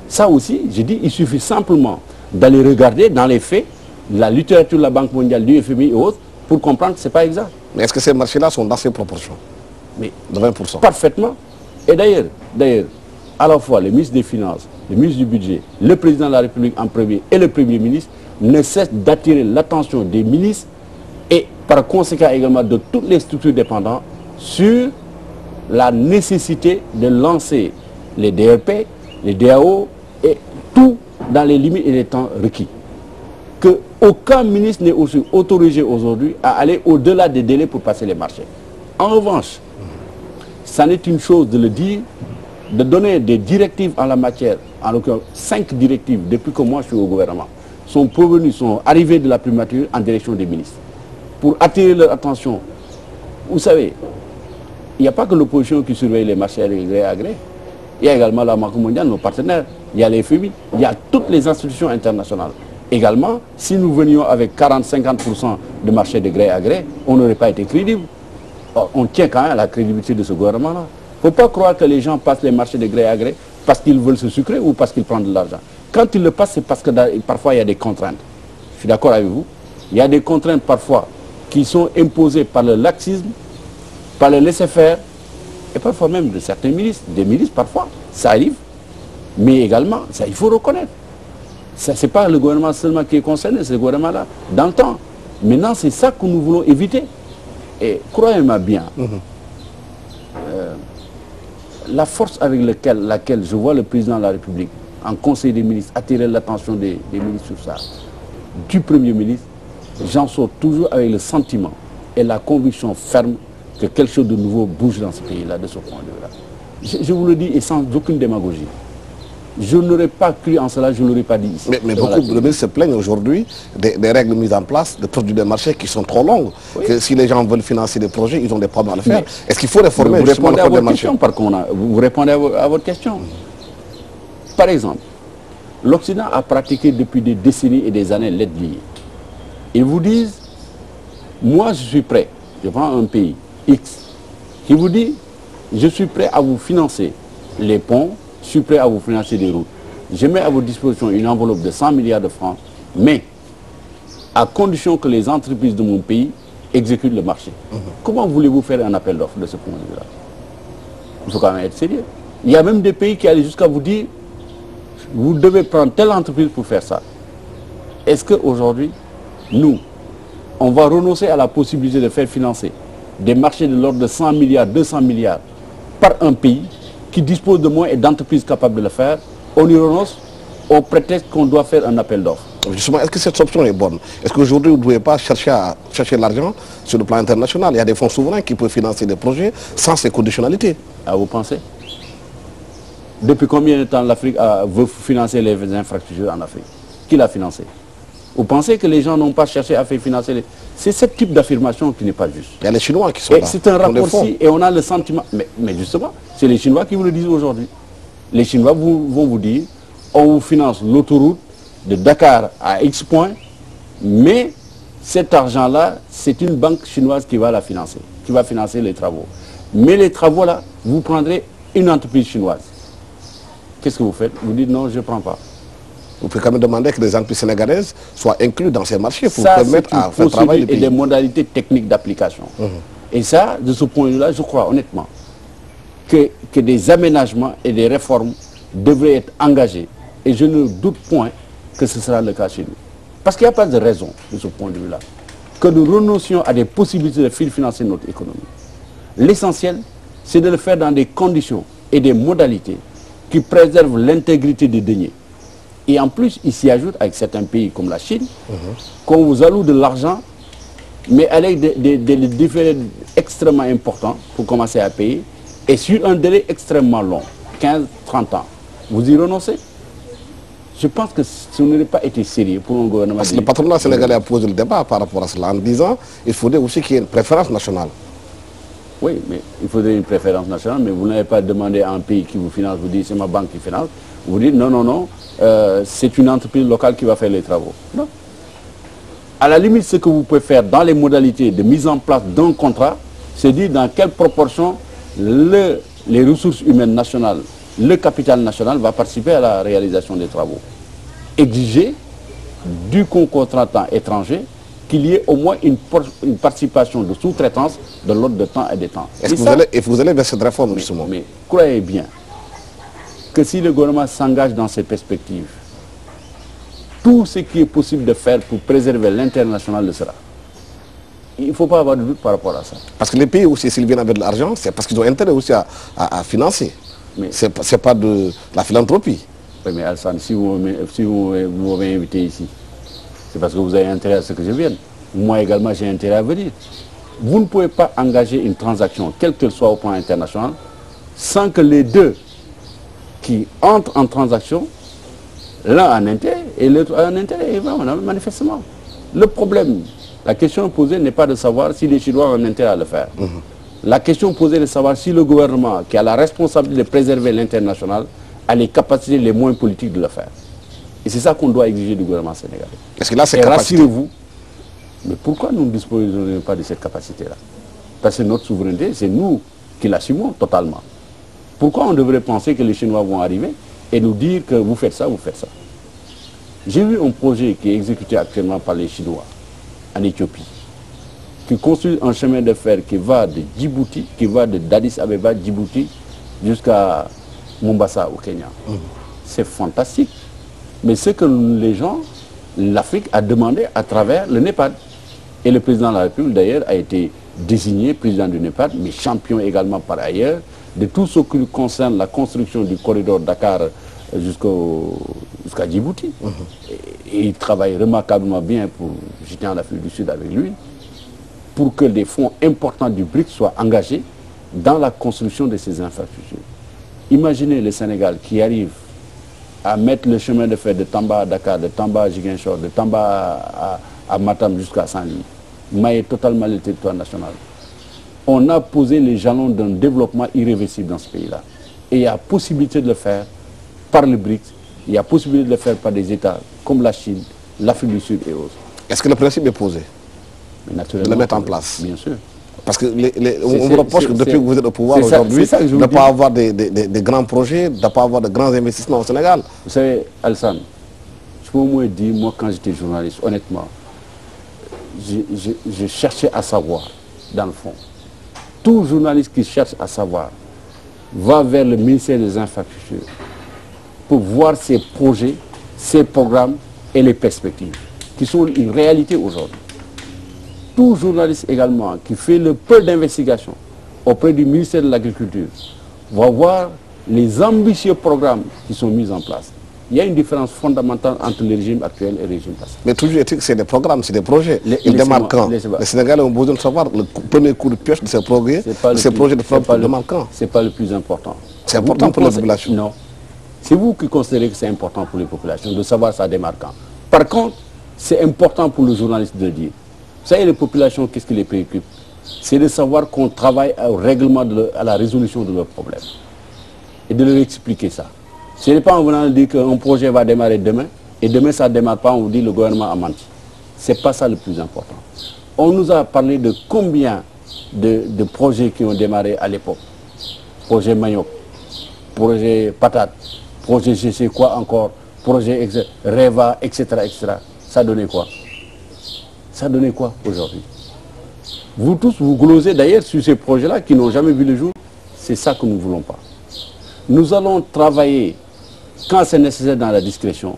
Ça aussi, je dis, il suffit simplement d'aller regarder dans les faits la littérature de la Banque mondiale, du FMI et autres, pour comprendre que ce n'est pas exact. Mais est-ce que ces marchés-là sont dans ces proportions? Mais de 20%. Parfaitement. Et d'ailleurs, à la fois le ministre des Finances, le ministre du Budget, le président de la République en premier et le Premier ministre ne cessent d'attirer l'attention des ministres et par conséquent également de toutes les structures dépendantes sur la nécessité de lancer les DRP, les DAO et tout dans les limites et les temps requis. Qu'aucun ministre n'est aussi autorisé aujourd'hui à aller au-delà des délais pour passer les marchés. En revanche, ça n'est une chose de le dire, de donner des directives en la matière, en l'occurrence 5 directives depuis que moi je suis au gouvernement, sont provenues, sont arrivées de la primature en direction des ministres, pour attirer leur attention. Vous savez, il n'y a pas que l'opposition qui surveille les marchés de gré à gré. Il y a également la Banque mondiale, nos partenaires, il y a les FMI, il y a toutes les institutions internationales. Également, si nous venions avec 40-50% de marché de gré à gré, on n'aurait pas été crédible. Or, on tient quand même à la crédibilité de ce gouvernement-là. Il ne faut pas croire que les gens passent les marchés de gré à gré parce qu'ils veulent se sucrer ou parce qu'ils prennent de l'argent. Quand ils le passent, c'est parce que parfois il y a des contraintes. Je suis d'accord avec vous. Il y a des contraintes parfois qui sont imposées par le laxisme, par le laisser-faire, et parfois même de certains ministres. Des ministres, parfois, ça arrive. Mais également, ça, il faut reconnaître. Ce n'est pas le gouvernement seulement qui est concerné, c'est le gouvernement-là, dans le temps. Maintenant, c'est ça que nous voulons éviter. Et croyez-moi bien, la force avec laquelle je vois le président de la République, en Conseil des ministres, attirer l'attention des ministres sur ça, du Premier ministre, j'en sors toujours avec le sentiment et la conviction ferme que quelque chose de nouveau bouge dans ce pays-là, de ce point de vue-là. Je vous le dis, et sans aucune démagogie. Je n'aurais pas cru en cela, je ne l'aurais pas dit ici. Mais beaucoup de ministres se plaignent aujourd'hui des règles mises en place, des procédures de marché qui sont trop longues. Oui. Que si les gens veulent financer des projets, ils ont des problèmes à le faire. Est-ce qu'il faut réformer vous répondez à votre question, par contre, vous répondez à votre question. Par exemple, l'Occident a pratiqué depuis des décennies et des années l'aide liée. Ils vous disent, moi je suis prêt, je prends un pays X, qui vous dit, je suis prêt à vous financer les ponts, je suis prêt à vous financer des routes. Je mets à votre disposition une enveloppe de 100 milliards de francs, mais à condition que les entreprises de mon pays exécutent le marché. Comment voulez-vous faire un appel d'offres de ce point de vue-là? Il faut quand même être sérieux. Il y a même des pays qui allaient jusqu'à vous dire, vous devez prendre telle entreprise pour faire ça. Est-ce qu'aujourd'hui, nous, on va renoncer à la possibilité de faire financer des marchés de l'ordre de 100 milliards, 200 milliards par un pays qui dispose de moyens et d'entreprises capables de le faire? On y renonce au prétexte qu'on doit faire un appel d'offres. Justement, est-ce que cette option est bonne? Est-ce qu'aujourd'hui, vous ne pouvez pas chercher l'argent sur le plan international? Il y a des fonds souverains qui peuvent financer des projets sans ces conditionnalités. Ah, vous pensez? Depuis combien de temps l'Afrique veut financer les infrastructures en Afrique? Qui l'a financé? Vous pensez que les gens n'ont pas cherché à faire financer les... C'est ce type d'affirmation qui n'est pas juste. Il y a les Chinois qui sont là. C'est un raccourci et on a le sentiment... Mais justement, c'est les Chinois qui vous le disent aujourd'hui. Les Chinois vont vous dire, on vous finance l'autoroute de Dakar à X point, mais cet argent-là, c'est une banque chinoise qui va la financer, qui va financer les travaux. Mais les travaux-là, vous prendrez une entreprise chinoise. Qu'est-ce que vous faites? Vous dites non, je ne prends pas. Vous pouvez quand même demander que les entreprises sénégalaises soient incluses dans ces marchés pour permettre à faire travailler le pays. Et des modalités techniques d'application. Et ça, de ce point de vue-là, je crois honnêtement que des aménagements et des réformes devraient être engagés. Et je ne doute point que ce sera le cas chez nous. Parce qu'il n'y a pas de raison, de ce point de vue-là, que nous renoncions à des possibilités de financer notre économie. L'essentiel, c'est de le faire dans des conditions et des modalités qui préservent l'intégrité des deniers. Et en plus, il s'y ajoute avec certains pays comme la Chine, qu'on vous alloue de l'argent, mais avec des différés extrêmement importants pour commencer à payer, et sur un délai extrêmement long, 15-30 ans. Vous y renoncez? Je pense que si on n'aurait pas été sérieux pour un gouvernement... Parce que le patronat sénégalais a posé le débat par rapport à cela en disant qu'il faudrait aussi qu'il y ait une préférence nationale. Oui, mais il faudrait une préférence nationale, mais vous n'avez pas demandé à un pays qui vous finance, vous dites c'est ma banque qui finance, vous dites non, non, non, c'est une entreprise locale qui va faire les travaux. Non. À la limite, ce que vous pouvez faire dans les modalités de mise en place d'un contrat, c'est dire dans quelle proportion les ressources humaines nationales, le capital national va participer à la réalisation des travaux. Exiger du concontratant étranger qu'il y ait au moins une participation de sous-traitance de l'ordre de temps et des temps. Est-ce que vous allez vers cette réforme, justement? Mais croyez bien que si le gouvernement s'engage dans ces perspectives, tout ce qui est possible de faire pour préserver l'international le sera. Il ne faut pas avoir de doute par rapport à ça. Parce que les pays aussi, s'ils viennent avec de l'argent, c'est parce qu'ils ont intérêt aussi à financer. Ce n'est pas de la philanthropie. Oui, mais Alassane, si vous m'avez invité ici, c'est parce que vous avez intérêt à ce que je vienne. Moi également, j'ai intérêt à venir. Vous ne pouvez pas engager une transaction, quelle qu'elle soit au plan international, sans que les deux qui entrent en transaction, l'un a un intérêt et l'autre a un intérêt, manifestement. Le problème, la question posée n'est pas de savoir si les Chinois ont un intérêt à le faire. La question posée est de savoir si le gouvernement, qui a la responsabilité de préserver l'international, a les capacités, les moyens politiques de le faire. Et c'est ça qu'on doit exiger du gouvernement sénégalais. Est-ce que là, c'est rassurez-vous, mais pourquoi nous ne disposons pas de cette capacité-là? Parce que notre souveraineté, c'est nous qui l'assumons totalement. Pourquoi on devrait penser que les Chinois vont arriver et nous dire que vous faites ça, vous faites ça? J'ai vu un projet qui est exécuté actuellement par les Chinois en Éthiopie, qui construit un chemin de fer qui va de Djibouti, qui va de Addis Abeba, Djibouti, jusqu'à Mombasa au Kenya. C'est fantastique. Mais ce que les gens, l'Afrique a demandé à travers le NEPAD. Et le président de la République, d'ailleurs, a été désigné président du NEPAD, mais champion également par ailleurs, de tout ce qui concerne la construction du corridor Dakar jusqu'à Djibouti. Et il travaille remarquablement bien, j'étais en Afrique du Sud avec lui, pour que des fonds importants du BRICS soient engagés dans la construction de ces infrastructures. Imaginez le Sénégal qui arrive à mettre le chemin de fer de Tamba à Dakar, de Tamba à Ziguinchor, de Tamba à Matam jusqu'à Saint-Louis, mailler totalement le territoire national. On a posé les jalons d'un développement irréversible dans ce pays-là. Et il y a possibilité de le faire par le BRICS, il y a possibilité de le faire par des États comme la Chine, l'Afrique du Sud et autres. Est-ce que le principe est posé? Mais naturellement, de le mettre en place? Bien sûr. Parce que on vous reproche que depuis que vous êtes au pouvoir aujourd'hui, de ne pas avoir des grands projets, de ne pas avoir de grands investissements au Sénégal. Vous savez, Alassane, je peux au moins dire, moi quand j'étais journaliste, honnêtement, je cherchais à savoir, dans le fond. Tout journaliste qui cherche à savoir va vers le ministère des Infrastructures pour voir ses projets, ses programmes et les perspectives, qui sont une réalité aujourd'hui. Tout journaliste également qui fait le peu d'investigation auprès du ministère de l'Agriculture va voir les ambitieux programmes qui sont mis en place. Il y a une différence fondamentale entre le régime actuel et le régime passé. Mais toujours est-il que c'est des programmes, c'est des projets. Ils démarrent quand? Les Sénégalais ont besoin de savoir le premier coup de pioche de ces projets, démarrent quand? Ce n'est pas le plus important. C'est important pour les populations? Non. C'est vous qui considérez que c'est important pour les populations de savoir ça démarre quand. Par contre, c'est important pour le journaliste de le dire. Vous savez, les populations, qu'est-ce qui les préoccupe? C'est de savoir qu'on travaille au règlement, à la résolution de leurs problèmes. Et de leur expliquer ça. Ce n'est pas en venant de dire qu'un projet va démarrer demain, et demain ça ne démarre pas, on vous dit le gouvernement a menti. Ce n'est pas ça le plus important. On nous a parlé de combien de projets qui ont démarré à l'époque. Projet Manioc, projet Patate, projet je sais quoi encore, projet Reva, etc., etc. Ça donnait quoi? Ça donnait quoi aujourd'hui? Vous tous, vous glosez d'ailleurs sur ces projets-là qui n'ont jamais vu le jour. C'est ça que nous ne voulons pas. Nous allons travailler quand c'est nécessaire dans la discrétion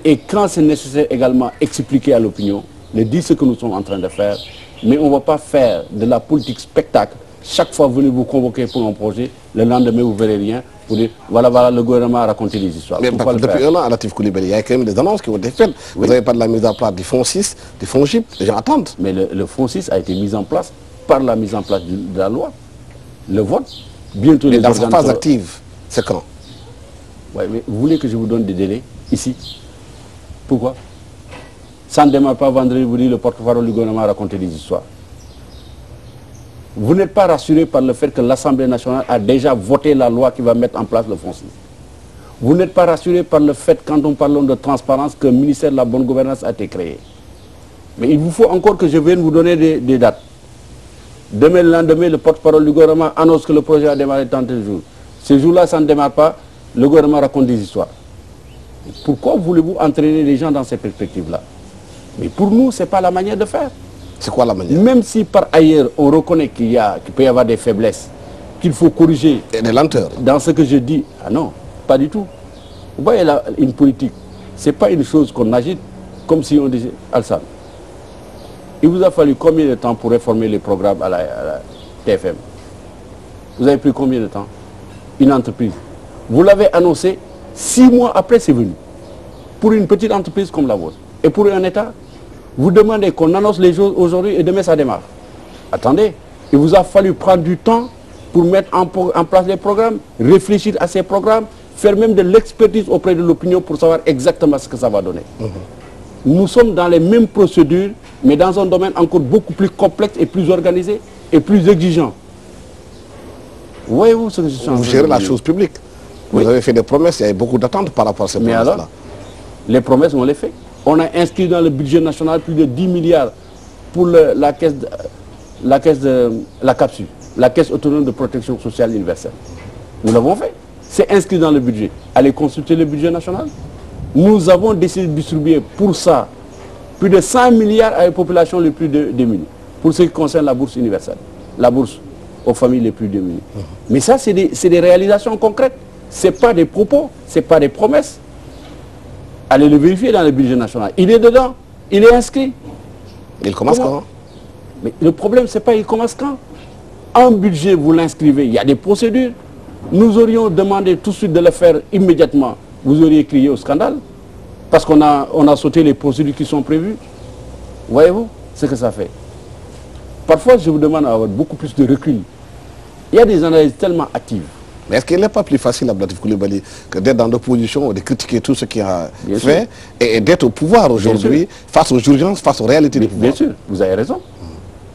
et quand c'est nécessaire également expliquer à l'opinion, le dire ce que nous sommes en train de faire, mais on ne va pas faire de la politique spectacle. Chaque fois venez vous convoquer pour un projet, le lendemain vous ne verrez rien, pour dire voilà, le gouvernement a raconté des histoires. Mais depuis un an, à Latif Coulibaly, il y a quand même des annonces qui ont été faites. Oui. Vous n'avez pas de la mise en place du fonds 6, du fonds GIP, les gens attendent. Mais le fonds 6 a été mis en place par la mise en place de la loi, le vote. Bientôt les dans sa phase active, c'est quand? Oui, mais vous voulez que je vous donne des délais ici? Pourquoi? Ça ne démarre pas vendredi, vous dites le porte-parole du gouvernement a raconté des histoires. Vous n'êtes pas rassuré par le fait que l'Assemblée nationale a déjà voté la loi qui va mettre en place le fonds 6. Vous n'êtes pas rassuré par le fait, quand on parle de transparence, que le ministère de la bonne gouvernance a été créé. Mais il vous faut encore que je vienne vous donner des dates. Demain, le lendemain, le porte-parole du gouvernement annonce que le projet a démarré tant de jours. Ces jours-là, ça ne démarre pas, le gouvernement raconte des histoires. Pourquoi voulez-vous entraîner les gens dans ces perspectives-là? Mais pour nous, ce n'est pas la manière de faire. C'est quoi la manière? Même si par ailleurs, on reconnaît qu'il peut y avoir des faiblesses, qu'il faut corriger. Et des lenteurs. Dans ce que je dis, ah non, pas du tout. Vous voyez, une politique, ce n'est pas une chose qu'on agite comme si on disait, Alassane, il vous a fallu combien de temps pour réformer les programmes à la TFM? Vous avez pris combien de temps? Une entreprise. Vous l'avez annoncé, 6 mois après, c'est venu. Pour une petite entreprise comme la vôtre. Et pour un État, vous demandez qu'on annonce les choses aujourd'hui et demain ça démarre. Attendez, il vous a fallu prendre du temps pour mettre en place les programmes, réfléchir à ces programmes, faire même de l'expertise auprès de l'opinion pour savoir exactement ce que ça va donner. Nous sommes dans les mêmes procédures, mais dans un domaine encore beaucoup plus complexe et plus organisé et plus exigeant. Voyez-vous ce que je suis en train de dire? Vous gérez la chose publique. Vous avez fait des promesses, il y a beaucoup d'attentes par rapport à ces promesses-là. Mais alors, les promesses, on les fait. On a inscrit dans le budget national plus de 10 milliards pour la CAPSU, la Caisse autonome de protection sociale universelle. Nous l'avons fait. C'est inscrit dans le budget. Allez consulter le budget national. Nous avons décidé de distribuer pour ça plus de 100 milliards à les populations les plus démunies, pour ce qui concerne la bourse universelle, la bourse aux familles les plus démunies. Mais ça, c'est des réalisations concrètes. Ce n'est pas des propos, ce n'est pas des promesses. Allez le vérifier dans le budget national. Il est dedans, il est inscrit. Il commence quand? Mais le problème, ce n'est pas il commence quand. Un budget, vous l'inscrivez, il y a des procédures. Nous aurions demandé tout de suite de le faire immédiatement. Vous auriez crié au scandale. Parce qu'on a sauté les procédures qui sont prévues. Voyez-vous ce que ça fait? Parfois, je vous demande d'avoir beaucoup plus de recul. Il y a des analyses tellement actives. Mais est-ce qu'il n'est pas plus facile, Abdelatif Coulibaly, que d'être dans l'opposition, de critiquer tout ce qui a fait et d'être au pouvoir aujourd'hui, face aux urgences, face aux réalités du pouvoir? Bien sûr, vous avez raison.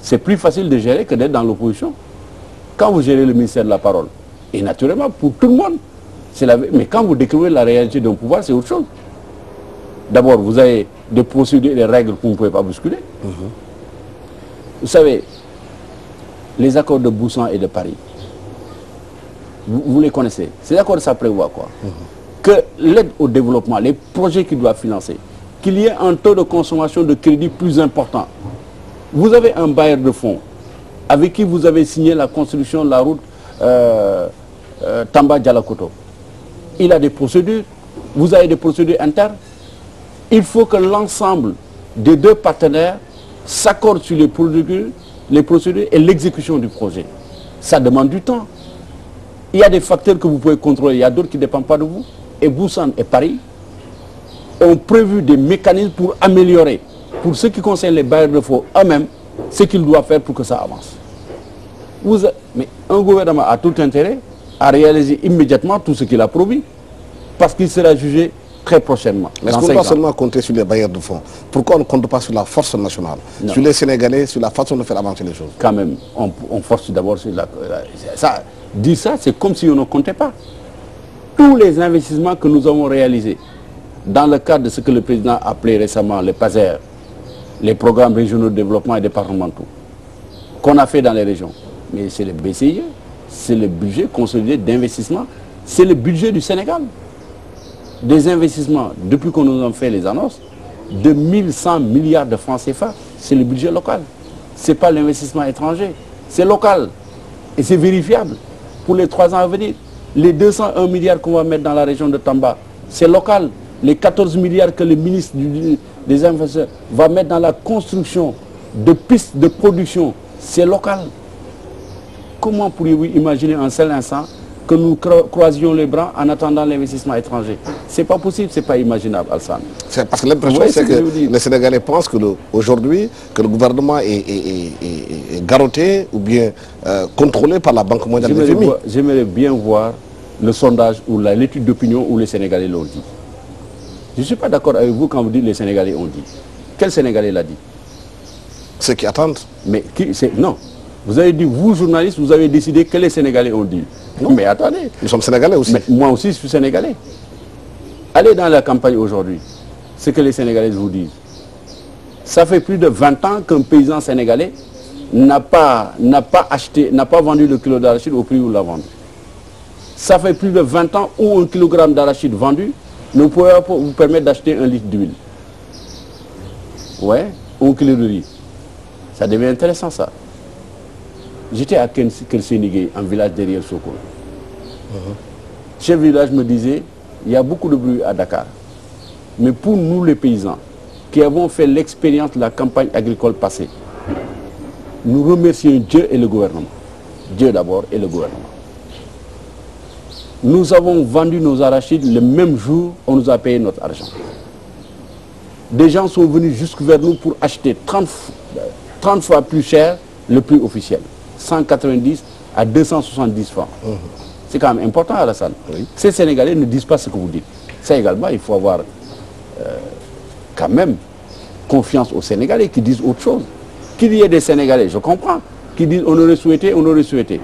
C'est plus facile de gérer que d'être dans l'opposition. Quand vous gérez le ministère de la Parole, et naturellement, pour tout le monde, mais quand vous découvrez la réalité d'un pouvoir, c'est autre chose. D'abord, vous avez des procédures et des règles que vous ne pouvez pas bousculer. Vous savez, les accords de Busan et de Paris, vous les connaissez. Ces accords, ça prévoit quoi? Que l'aide au développement, les projets qu'ils doivent financer, qu'il y ait un taux de consommation de crédit plus important. Vous avez un bailleur de fonds avec qui vous avez signé la construction de la route Tamba-Dialakoto. Il a des procédures, vous avez des procédures internes. Il faut que l'ensemble des deux partenaires s'accordent sur les procédures et l'exécution du projet. Ça demande du temps. Il y a des facteurs que vous pouvez contrôler, il y a d'autres qui ne dépendent pas de vous. Et Busan et Paris ont prévu des mécanismes pour améliorer, pour ce qui concerne les bailleurs de fonds eux-mêmes, ce qu'ils doivent faire pour que ça avance. Mais un gouvernement a tout intérêt à réaliser immédiatement tout ce qu'il a promis, parce qu'il sera jugé très prochainement. Mais est-ce qu'on doit seulement compter sur les bailleurs de fonds? Pourquoi on ne compte pas sur la force nationale, sur les Sénégalais, sur la façon de faire avancer les choses? Quand même, on force d'abord sur ça. Dire ça, c'est comme si on ne comptait pas. Tous les investissements que nous avons réalisés dans le cadre de ce que le président a appelé récemment les PASER, les programmes régionaux de développement et départementaux, qu'on a fait dans les régions, mais c'est le BCIE, c'est le budget consolidé d'investissement, c'est le budget du Sénégal. Des investissements, depuis qu'on nous a fait les annonces, de 1100 milliards de francs CFA, c'est le budget local. Ce n'est pas l'investissement étranger, c'est local. Et c'est vérifiable pour les 3 ans à venir. Les 201 milliards qu'on va mettre dans la région de Tamba, c'est local. Les 14 milliards que le ministre des Investisseurs va mettre dans la construction de pistes de production, c'est local. Comment pourriez-vous imaginer un seul instant que nous croisions les bras en attendant l'investissement étranger? C'est pas possible, c'est pas imaginable, Alsan. C'est parce que l'impression, c'est que les Sénégalais pensent qu'aujourd'hui, que le gouvernement est garrotté ou bien contrôlé par la Banque mondiale des FMI. J'aimerais bien voir le sondage ou l'étude d'opinion où les Sénégalais l'ont dit. Je ne suis pas d'accord avec vous quand vous dites les Sénégalais ont dit. Quel Sénégalais l'a dit? Ceux qui attendent. Mais non. Vous avez dit, vous journalistes, vous avez décidé que les Sénégalais ont dit. Non, mais attendez. Nous sommes Sénégalais aussi. Mais moi aussi, je suis Sénégalais. Allez dans la campagne aujourd'hui. Ce que les Sénégalais vous disent. Ça fait plus de 20 ans qu'un paysan sénégalais n'a pas vendu le kilo d'arachide au prix où il l'a vendu. Ça fait plus de 20 ans où un kilogramme d'arachide vendu ne pouvait pas vous permettre d'acheter 1 litre d'huile. Ouais, 1 kilo de riz. Ça devient intéressant ça. J'étais à Kelsenigé, un village derrière Sokol. Chef village me disait, il y a beaucoup de bruit à Dakar. Mais pour nous les paysans, qui avons fait l'expérience de la campagne agricole passée, nous remercions Dieu et le gouvernement. Dieu d'abord et le gouvernement. Nous avons vendu nos arachides le même jour, on nous a payé notre argent. Des gens sont venus jusque vers nous pour acheter 30 fois plus cher le prix officiel. 190 à 270 francs. C'est quand même important, Alassane. Oui. Ces Sénégalais ne disent pas ce que vous dites. Ça également, il faut avoir quand même confiance aux Sénégalais qui disent autre chose. Qu'il y ait des Sénégalais, je comprends, qui disent on aurait souhaité, on aurait souhaité.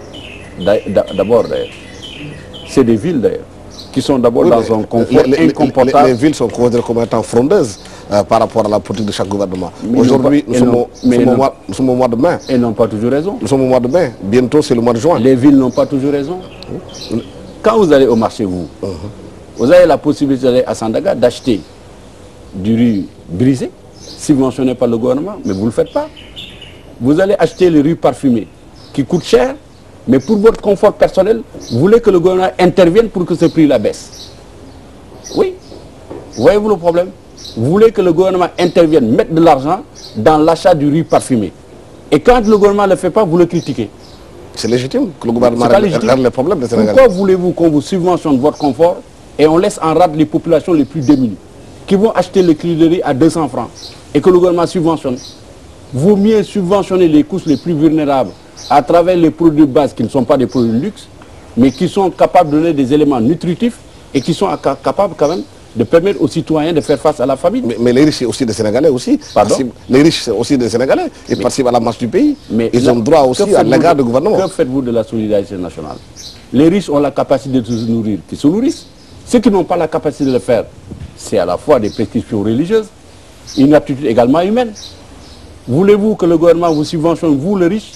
D'abord, c'est des villes d'ailleurs, qui sont d'abord dans un confort inconfortable. Les villes sont considérées comme étant frondeuses par rapport à la politique de chaque gouvernement. Aujourd'hui, nous sommes au mois de mai. Elles n'ont pas toujours raison. Nous sommes au mois de mai. Bientôt, c'est le mois de juin. Les villes n'ont pas toujours raison. Quand vous allez au marché, vous avez la possibilité d'aller à Sandaga, d'acheter du riz brisé, subventionné par le gouvernement, mais vous ne le faites pas. Vous allez acheter le riz parfumé, qui coûte cher, mais pour votre confort personnel, vous voulez que le gouvernement intervienne pour que ce prix-là baisse. Oui. Voyez-vous le problème? Vous voulez que le gouvernement intervienne, mette de l'argent dans l'achat du riz parfumé. Et quand le gouvernement ne le fait pas, vous le critiquez. C'est légitime que le gouvernement règle les problèmes des Sénégalais. Pourquoi voulez-vous qu'on vous subventionne votre confort et on laisse en rade les populations les plus démunies qui vont acheter le kilo de riz à 200 francs et que le gouvernement subventionne? Vaut mieux subventionner les couches les plus vulnérables à travers les produits de base qui ne sont pas des produits de luxe mais qui sont capables de donner des éléments nutritifs et qui sont capables quand même de permettre aux citoyens de faire face à la famine. Mais les riches, c'est aussi des Sénégalais aussi. Pardon? Les riches, c'est aussi des Sénégalais. Ils participent à la marche du pays. Mais ils ont droit aussi à l'égard du gouvernement. Que faites-vous de la solidarité nationale? Les riches ont la capacité de se nourrir, qui se nourrissent. Ceux qui n'ont pas la capacité de le faire, c'est à la fois des prescriptions religieuses, une aptitude également humaine. Voulez-vous que le gouvernement vous subventionne, vous le riche,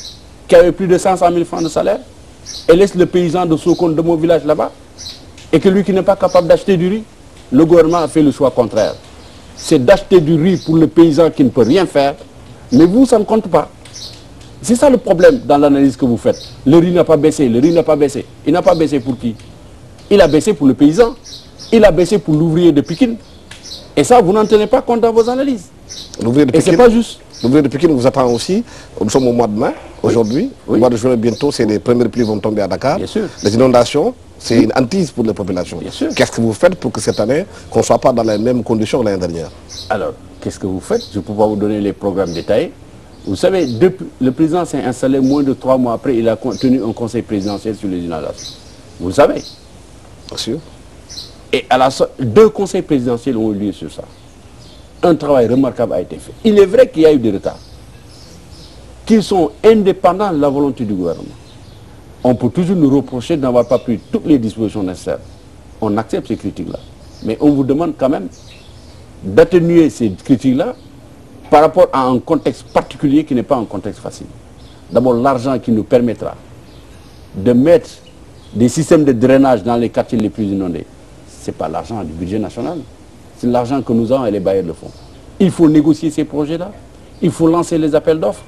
qui avez plus de 500 000 francs de salaire, et laisse le paysan de Sokone, de mon village là-bas, et que lui qui n'est pas capable d'acheter du riz? Le gouvernement a fait le choix contraire. C'est d'acheter du riz pour le paysan qui ne peut rien faire, mais vous, ça ne compte pas. C'est ça le problème dans l'analyse que vous faites. Le riz n'a pas baissé, le riz n'a pas baissé. Il n'a pas baissé pour qui? Il a baissé pour le paysan, il a baissé pour l'ouvrier de Pékin. Et ça, vous n'en tenez pas compte dans vos analyses. Et c'est pas juste. L'ouvrier de Pékin vous attend aussi. Nous sommes au mois de mai, aujourd'hui. Au mois de juin, bientôt, les premières pluies vont tomber à Dakar. Bien sûr. Les inondations, c'est une hantise pour les populations. Qu'est-ce que vous faites pour que cette année, qu'on ne soit pas dans les mêmes conditions que l'année dernière? Alors, qu'est-ce que vous faites? Je ne peux pas vous donner les programmes détaillés. Vous savez, le président s'est installé moins de 3 mois après, il a tenu un conseil présidentiel sur les inondations. Vous le savez? Bien sûr. Et à la sorte, 2 conseils présidentiels ont eu lieu sur ça. Un travail remarquable a été fait. Il est vrai qu'il y a eu des retards, qu'ils sont indépendants de la volonté du gouvernement. On peut toujours nous reprocher de n'avoir pas pris toutes les dispositions nécessaires. On accepte ces critiques-là. Mais on vous demande quand même d'atténuer ces critiques-là par rapport à un contexte particulier qui n'est pas un contexte facile. D'abord, l'argent qui nous permettra de mettre des systèmes de drainage dans les quartiers les plus inondés, ce n'est pas l'argent du budget national. C'est l'argent que nous avons et les bailleurs de fonds. Il faut négocier ces projets-là. Il faut lancer les appels d'offres.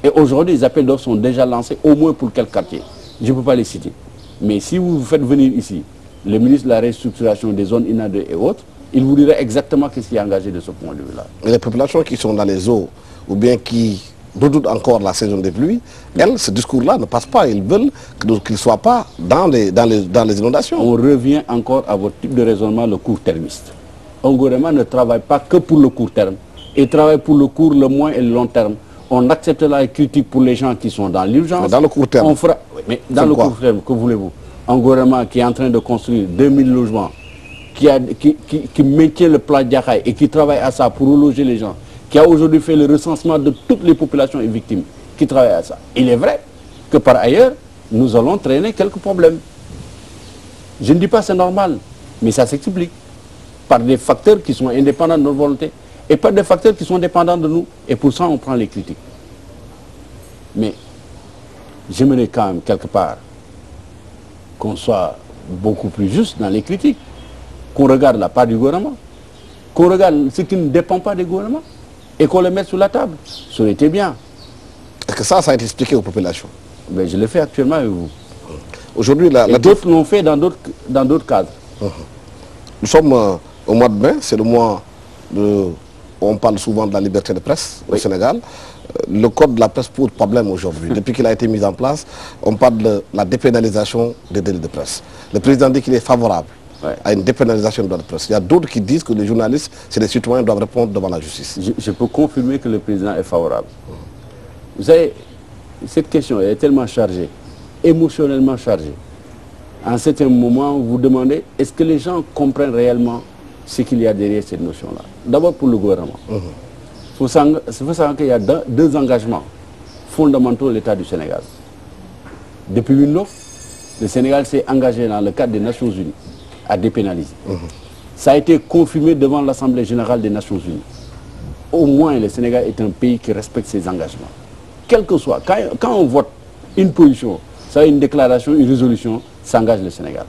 Et aujourd'hui, les appels d'offres sont déjà lancés, au moins pour quel quartier? Je ne peux pas les citer. Mais si vous faites venir ici le ministre de la restructuration des zones inondées et autres, il vous dira exactement ce qui est engagé de ce point de vue-là. Et les populations qui sont dans les eaux, ou bien qui redoutent encore la saison des pluies, elles, ce discours-là ne passe pas. Ils veulent qu'ils ne soient pas dans les inondations. On revient encore à votre type de raisonnement, le court-termiste. Un gouvernement ne travaille pas que pour le court terme. Il travaille pour le court, le moyen et le long terme. On accepte la critique pour les gens qui sont dans l'urgence. Dans le court terme. Mais dans le court terme, que voulez-vous? Un gouvernement qui est en train de construire 2000 logements, qui maintient le plan Diakhaï et qui travaille à ça pour reloger les gens, qui a aujourd'hui fait le recensement de toutes les populations et victimes qui travaillent à ça. Il est vrai que par ailleurs, nous allons traîner quelques problèmes. Je ne dis pas que c'est normal, mais ça s'explique par des facteurs qui sont indépendants de notre volonté et par des facteurs qui sont dépendants de nous. Et pour ça, on prend les critiques. Mais j'aimerais quand même quelque part qu'on soit beaucoup plus juste dans les critiques, qu'on regarde la part du gouvernement, qu'on regarde ce qui ne dépend pas du gouvernement et qu'on le mette sur la table. Ça aurait été bien. Est-ce que ça a été expliqué aux populations? Mais je le fais actuellement avec vous. Aujourd'hui, d'autres l'ont fait dans d'autres cadres. Nous sommes au mois de mai, c'est le mois où on parle souvent de la liberté de presse au Sénégal. Le code de la presse pose problème aujourd'hui. Depuis qu'il a été mis en place, on parle de la dépénalisation des délits de presse. Le président dit qu'il est favorable à une dépénalisation des droits de presse. Il y a d'autres qui disent que les journalistes, c'est les citoyens, doivent répondre devant la justice. Je peux confirmer que le président est favorable. Vous savez, cette question est tellement chargée, émotionnellement chargée. À un certain moment, vous vous demandez, est-ce que les gens comprennent réellement ce qu'il y a derrière cette notion-là? D'abord pour le gouvernement. Il faut savoir qu'il y a 2 engagements fondamentaux de l'État du Sénégal. Depuis 2009, le Sénégal s'est engagé dans le cadre des Nations Unies à dépénaliser. Ça a été confirmé devant l'Assemblée générale des Nations Unies. Au moins, le Sénégal est un pays qui respecte ses engagements. Quel que soit, quand on vote une position, ça une déclaration, une résolution, s'engage le Sénégal.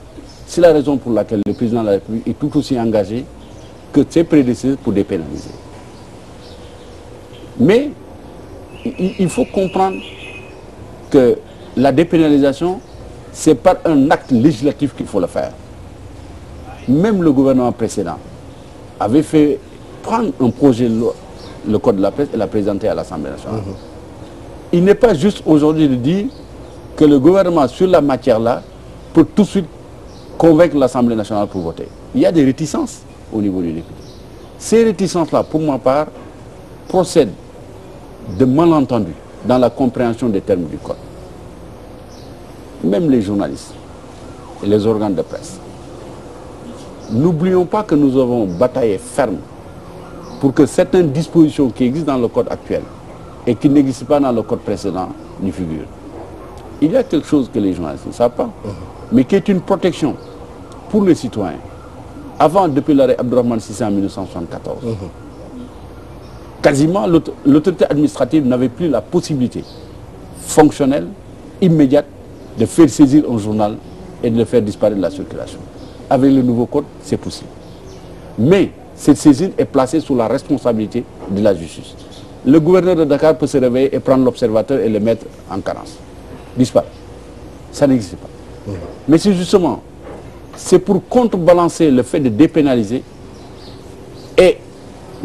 C'est la raison pour laquelle le président de la République est tout aussi engagé que ses prédécesseurs pour dépénaliser. Mais il faut comprendre que la dépénalisation, c'est par un acte législatif qu'il faut le faire. Même le gouvernement précédent avait fait prendre un projet de loi, le code de la presse, et l'a présenté à l'Assemblée nationale. Il n'est pas juste aujourd'hui de dire que le gouvernement sur la matière-là peut tout de suite convaincre l'Assemblée nationale pour voter. Il y a des réticences au niveau des députés. Ces réticences-là, pour ma part, procèdent de malentendus dans la compréhension des termes du code. même les journalistes et les organes de presse, n'oublions pas que nous avons bataillé ferme pour que certaines dispositions qui existent dans le code actuel et qui n'existent pas dans le code précédent n'y figurent. Il y a quelque chose que les journalistes ne savent pas, mais qui est une protection pour les citoyens. Avant, depuis l'arrêt Abdourahmane Cissé en 1974, quasiment l'autorité administrative n'avait plus la possibilité fonctionnelle, immédiate, de faire saisir un journal et de le faire disparaître de la circulation. Avec le nouveau code, c'est possible. Mais cette saisine est placée sous la responsabilité de la justice. Le gouverneur de Dakar peut se réveiller et prendre l'observateur et le mettre en carence. Disparaître. Ça n'existe pas. Mais c'est justement, c'est pour contrebalancer le fait de dépénaliser et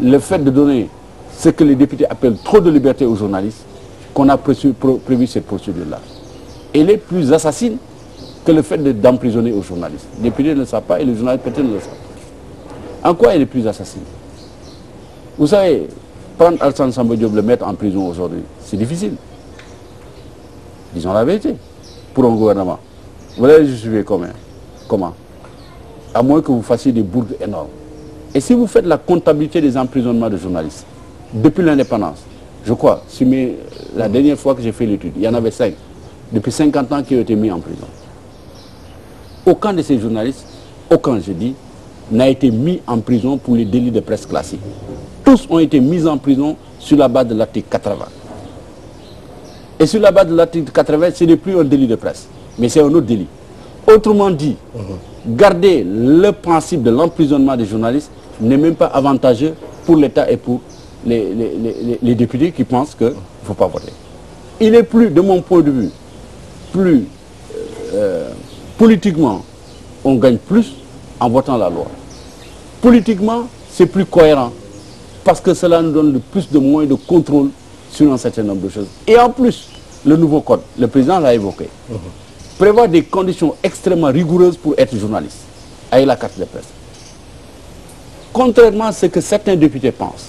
le fait de donner ce que les députés appellent trop de liberté aux journalistes qu'on a prévu cette procédure-là. Elle est plus assassine que le fait d'emprisonner aux journalistes. Les députés ne le savent pas et les journalistes peut-être ne le savent pas. En quoi elle est plus assassine? Vous savez, prendre Alassane Samba Diop, le mettre en prison aujourd'hui, c'est difficile. Disons la vérité. Pour un gouvernement. Vous allez justifier combien? Comment? À moins que vous fassiez des bourdes énormes. Et si vous faites la comptabilité des emprisonnements de journalistes, depuis l'indépendance, je crois, la dernière fois que j'ai fait l'étude, il y en avait 5, depuis 50 ans qui ont été mis en prison. Aucun de ces journalistes, aucun je dis, n'a été mis en prison pour les délits de presse classiques. Tous ont été mis en prison sur la base de l'article 80. Et sur la base de l'article 80, ce n'est plus un délit de presse, mais c'est un autre délit. Autrement dit, garder le principe de l'emprisonnement des journalistes n'est même pas avantageux pour l'État et pour les députés qui pensent qu'il ne faut pas voter. Il est plus, de mon point de vue, plus politiquement, on gagne plus en votant la loi. Politiquement, c'est plus cohérent parce que cela nous donne plus de moyens de contrôle sur un certain nombre de choses. Et en plus, le nouveau code, le président l'a évoqué, prévoit des conditions extrêmement rigoureuses pour être journaliste, avec la carte de presse. Contrairement à ce que certains députés pensent,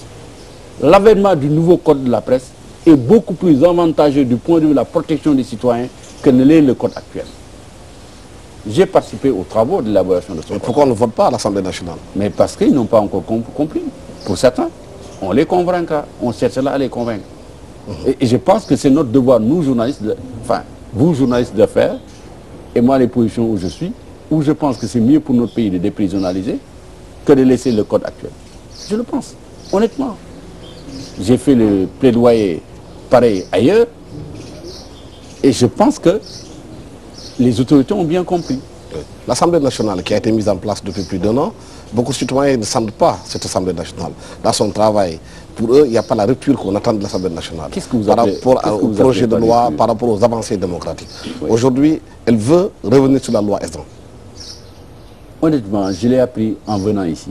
l'avènement du nouveau code de la presse est beaucoup plus avantageux du point de vue de la protection des citoyens que ne l'est le code actuel. J'ai participé aux travaux de l'élaboration de ce code. Pourquoi on ne vote pas à l'Assemblée nationale? Mais parce qu'ils n'ont pas encore compris. Pour certains, on les convaincra, on cherchera à les convaincre. Et je pense que c'est notre devoir, nous journalistes, enfin, vous journalistes de faire, et moi les positions où je suis, où je pense que c'est mieux pour notre pays de déprisonnaliser que de laisser le code actuel. Je le pense, honnêtement. J'ai fait le plaidoyer pareil ailleurs, et je pense que les autorités ont bien compris. L'Assemblée nationale qui a été mise en place depuis plus d'1 an, beaucoup de citoyens ne sentent pas cette Assemblée nationale. Dans son travail, pour eux, il n'y a pas la rupture qu'on attend de l'Assemblée nationale. Qu'est-ce que vous par appelez, rapport au projet de loi, par rapport aux avancées démocratiques. Oui. Aujourd'hui, elle veut revenir sur la loi Ezzan. Honnêtement, je l'ai appris en venant ici.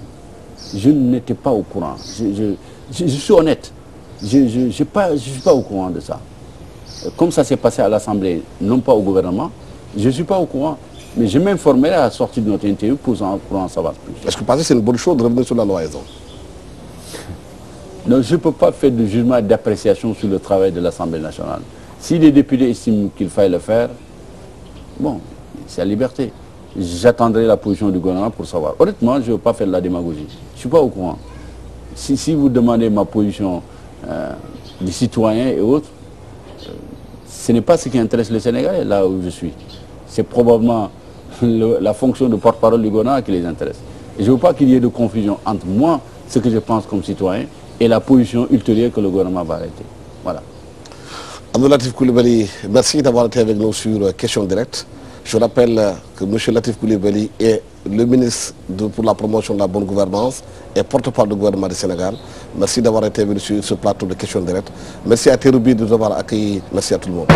Je n'étais pas au courant. Je suis honnête. Je ne suis pas au courant de ça. Comme ça s'est passé à l'Assemblée, non pas au gouvernement, je ne suis pas au courant. Mais je m'informerai à la sortie de notre interview pour en savoir plus. Est-ce que vous pensez que c'est une bonne chose de revenir sur la loi Ezzan? Non, je ne peux pas faire de jugement et d'appréciation sur le travail de l'Assemblée nationale. Si les députés estiment qu'il faille le faire, bon, c'est la liberté. J'attendrai la position du gouvernement pour savoir. Honnêtement, je ne veux pas faire de la démagogie. Je ne suis pas au courant. Si vous demandez ma position des citoyens et autres, ce n'est pas ce qui intéresse les Sénégalais, là où je suis. C'est probablement la fonction de porte-parole du gouvernement qui les intéresse. Et je ne veux pas qu'il y ait de confusion entre moi, ce que je pense comme citoyen, et la position ultérieure que le gouvernement va arrêter. Voilà. Abdou Latif Coulibaly, merci d'avoir été avec nous sur Question Directe. Je rappelle que M. Latif Coulibaly est le ministre pour la promotion de la bonne gouvernance et porte-parole du gouvernement du Sénégal. Merci d'avoir été venu sur ce plateau de Question Directe. Merci à Terroubi de nous avoir accueillis. Merci à tout le monde.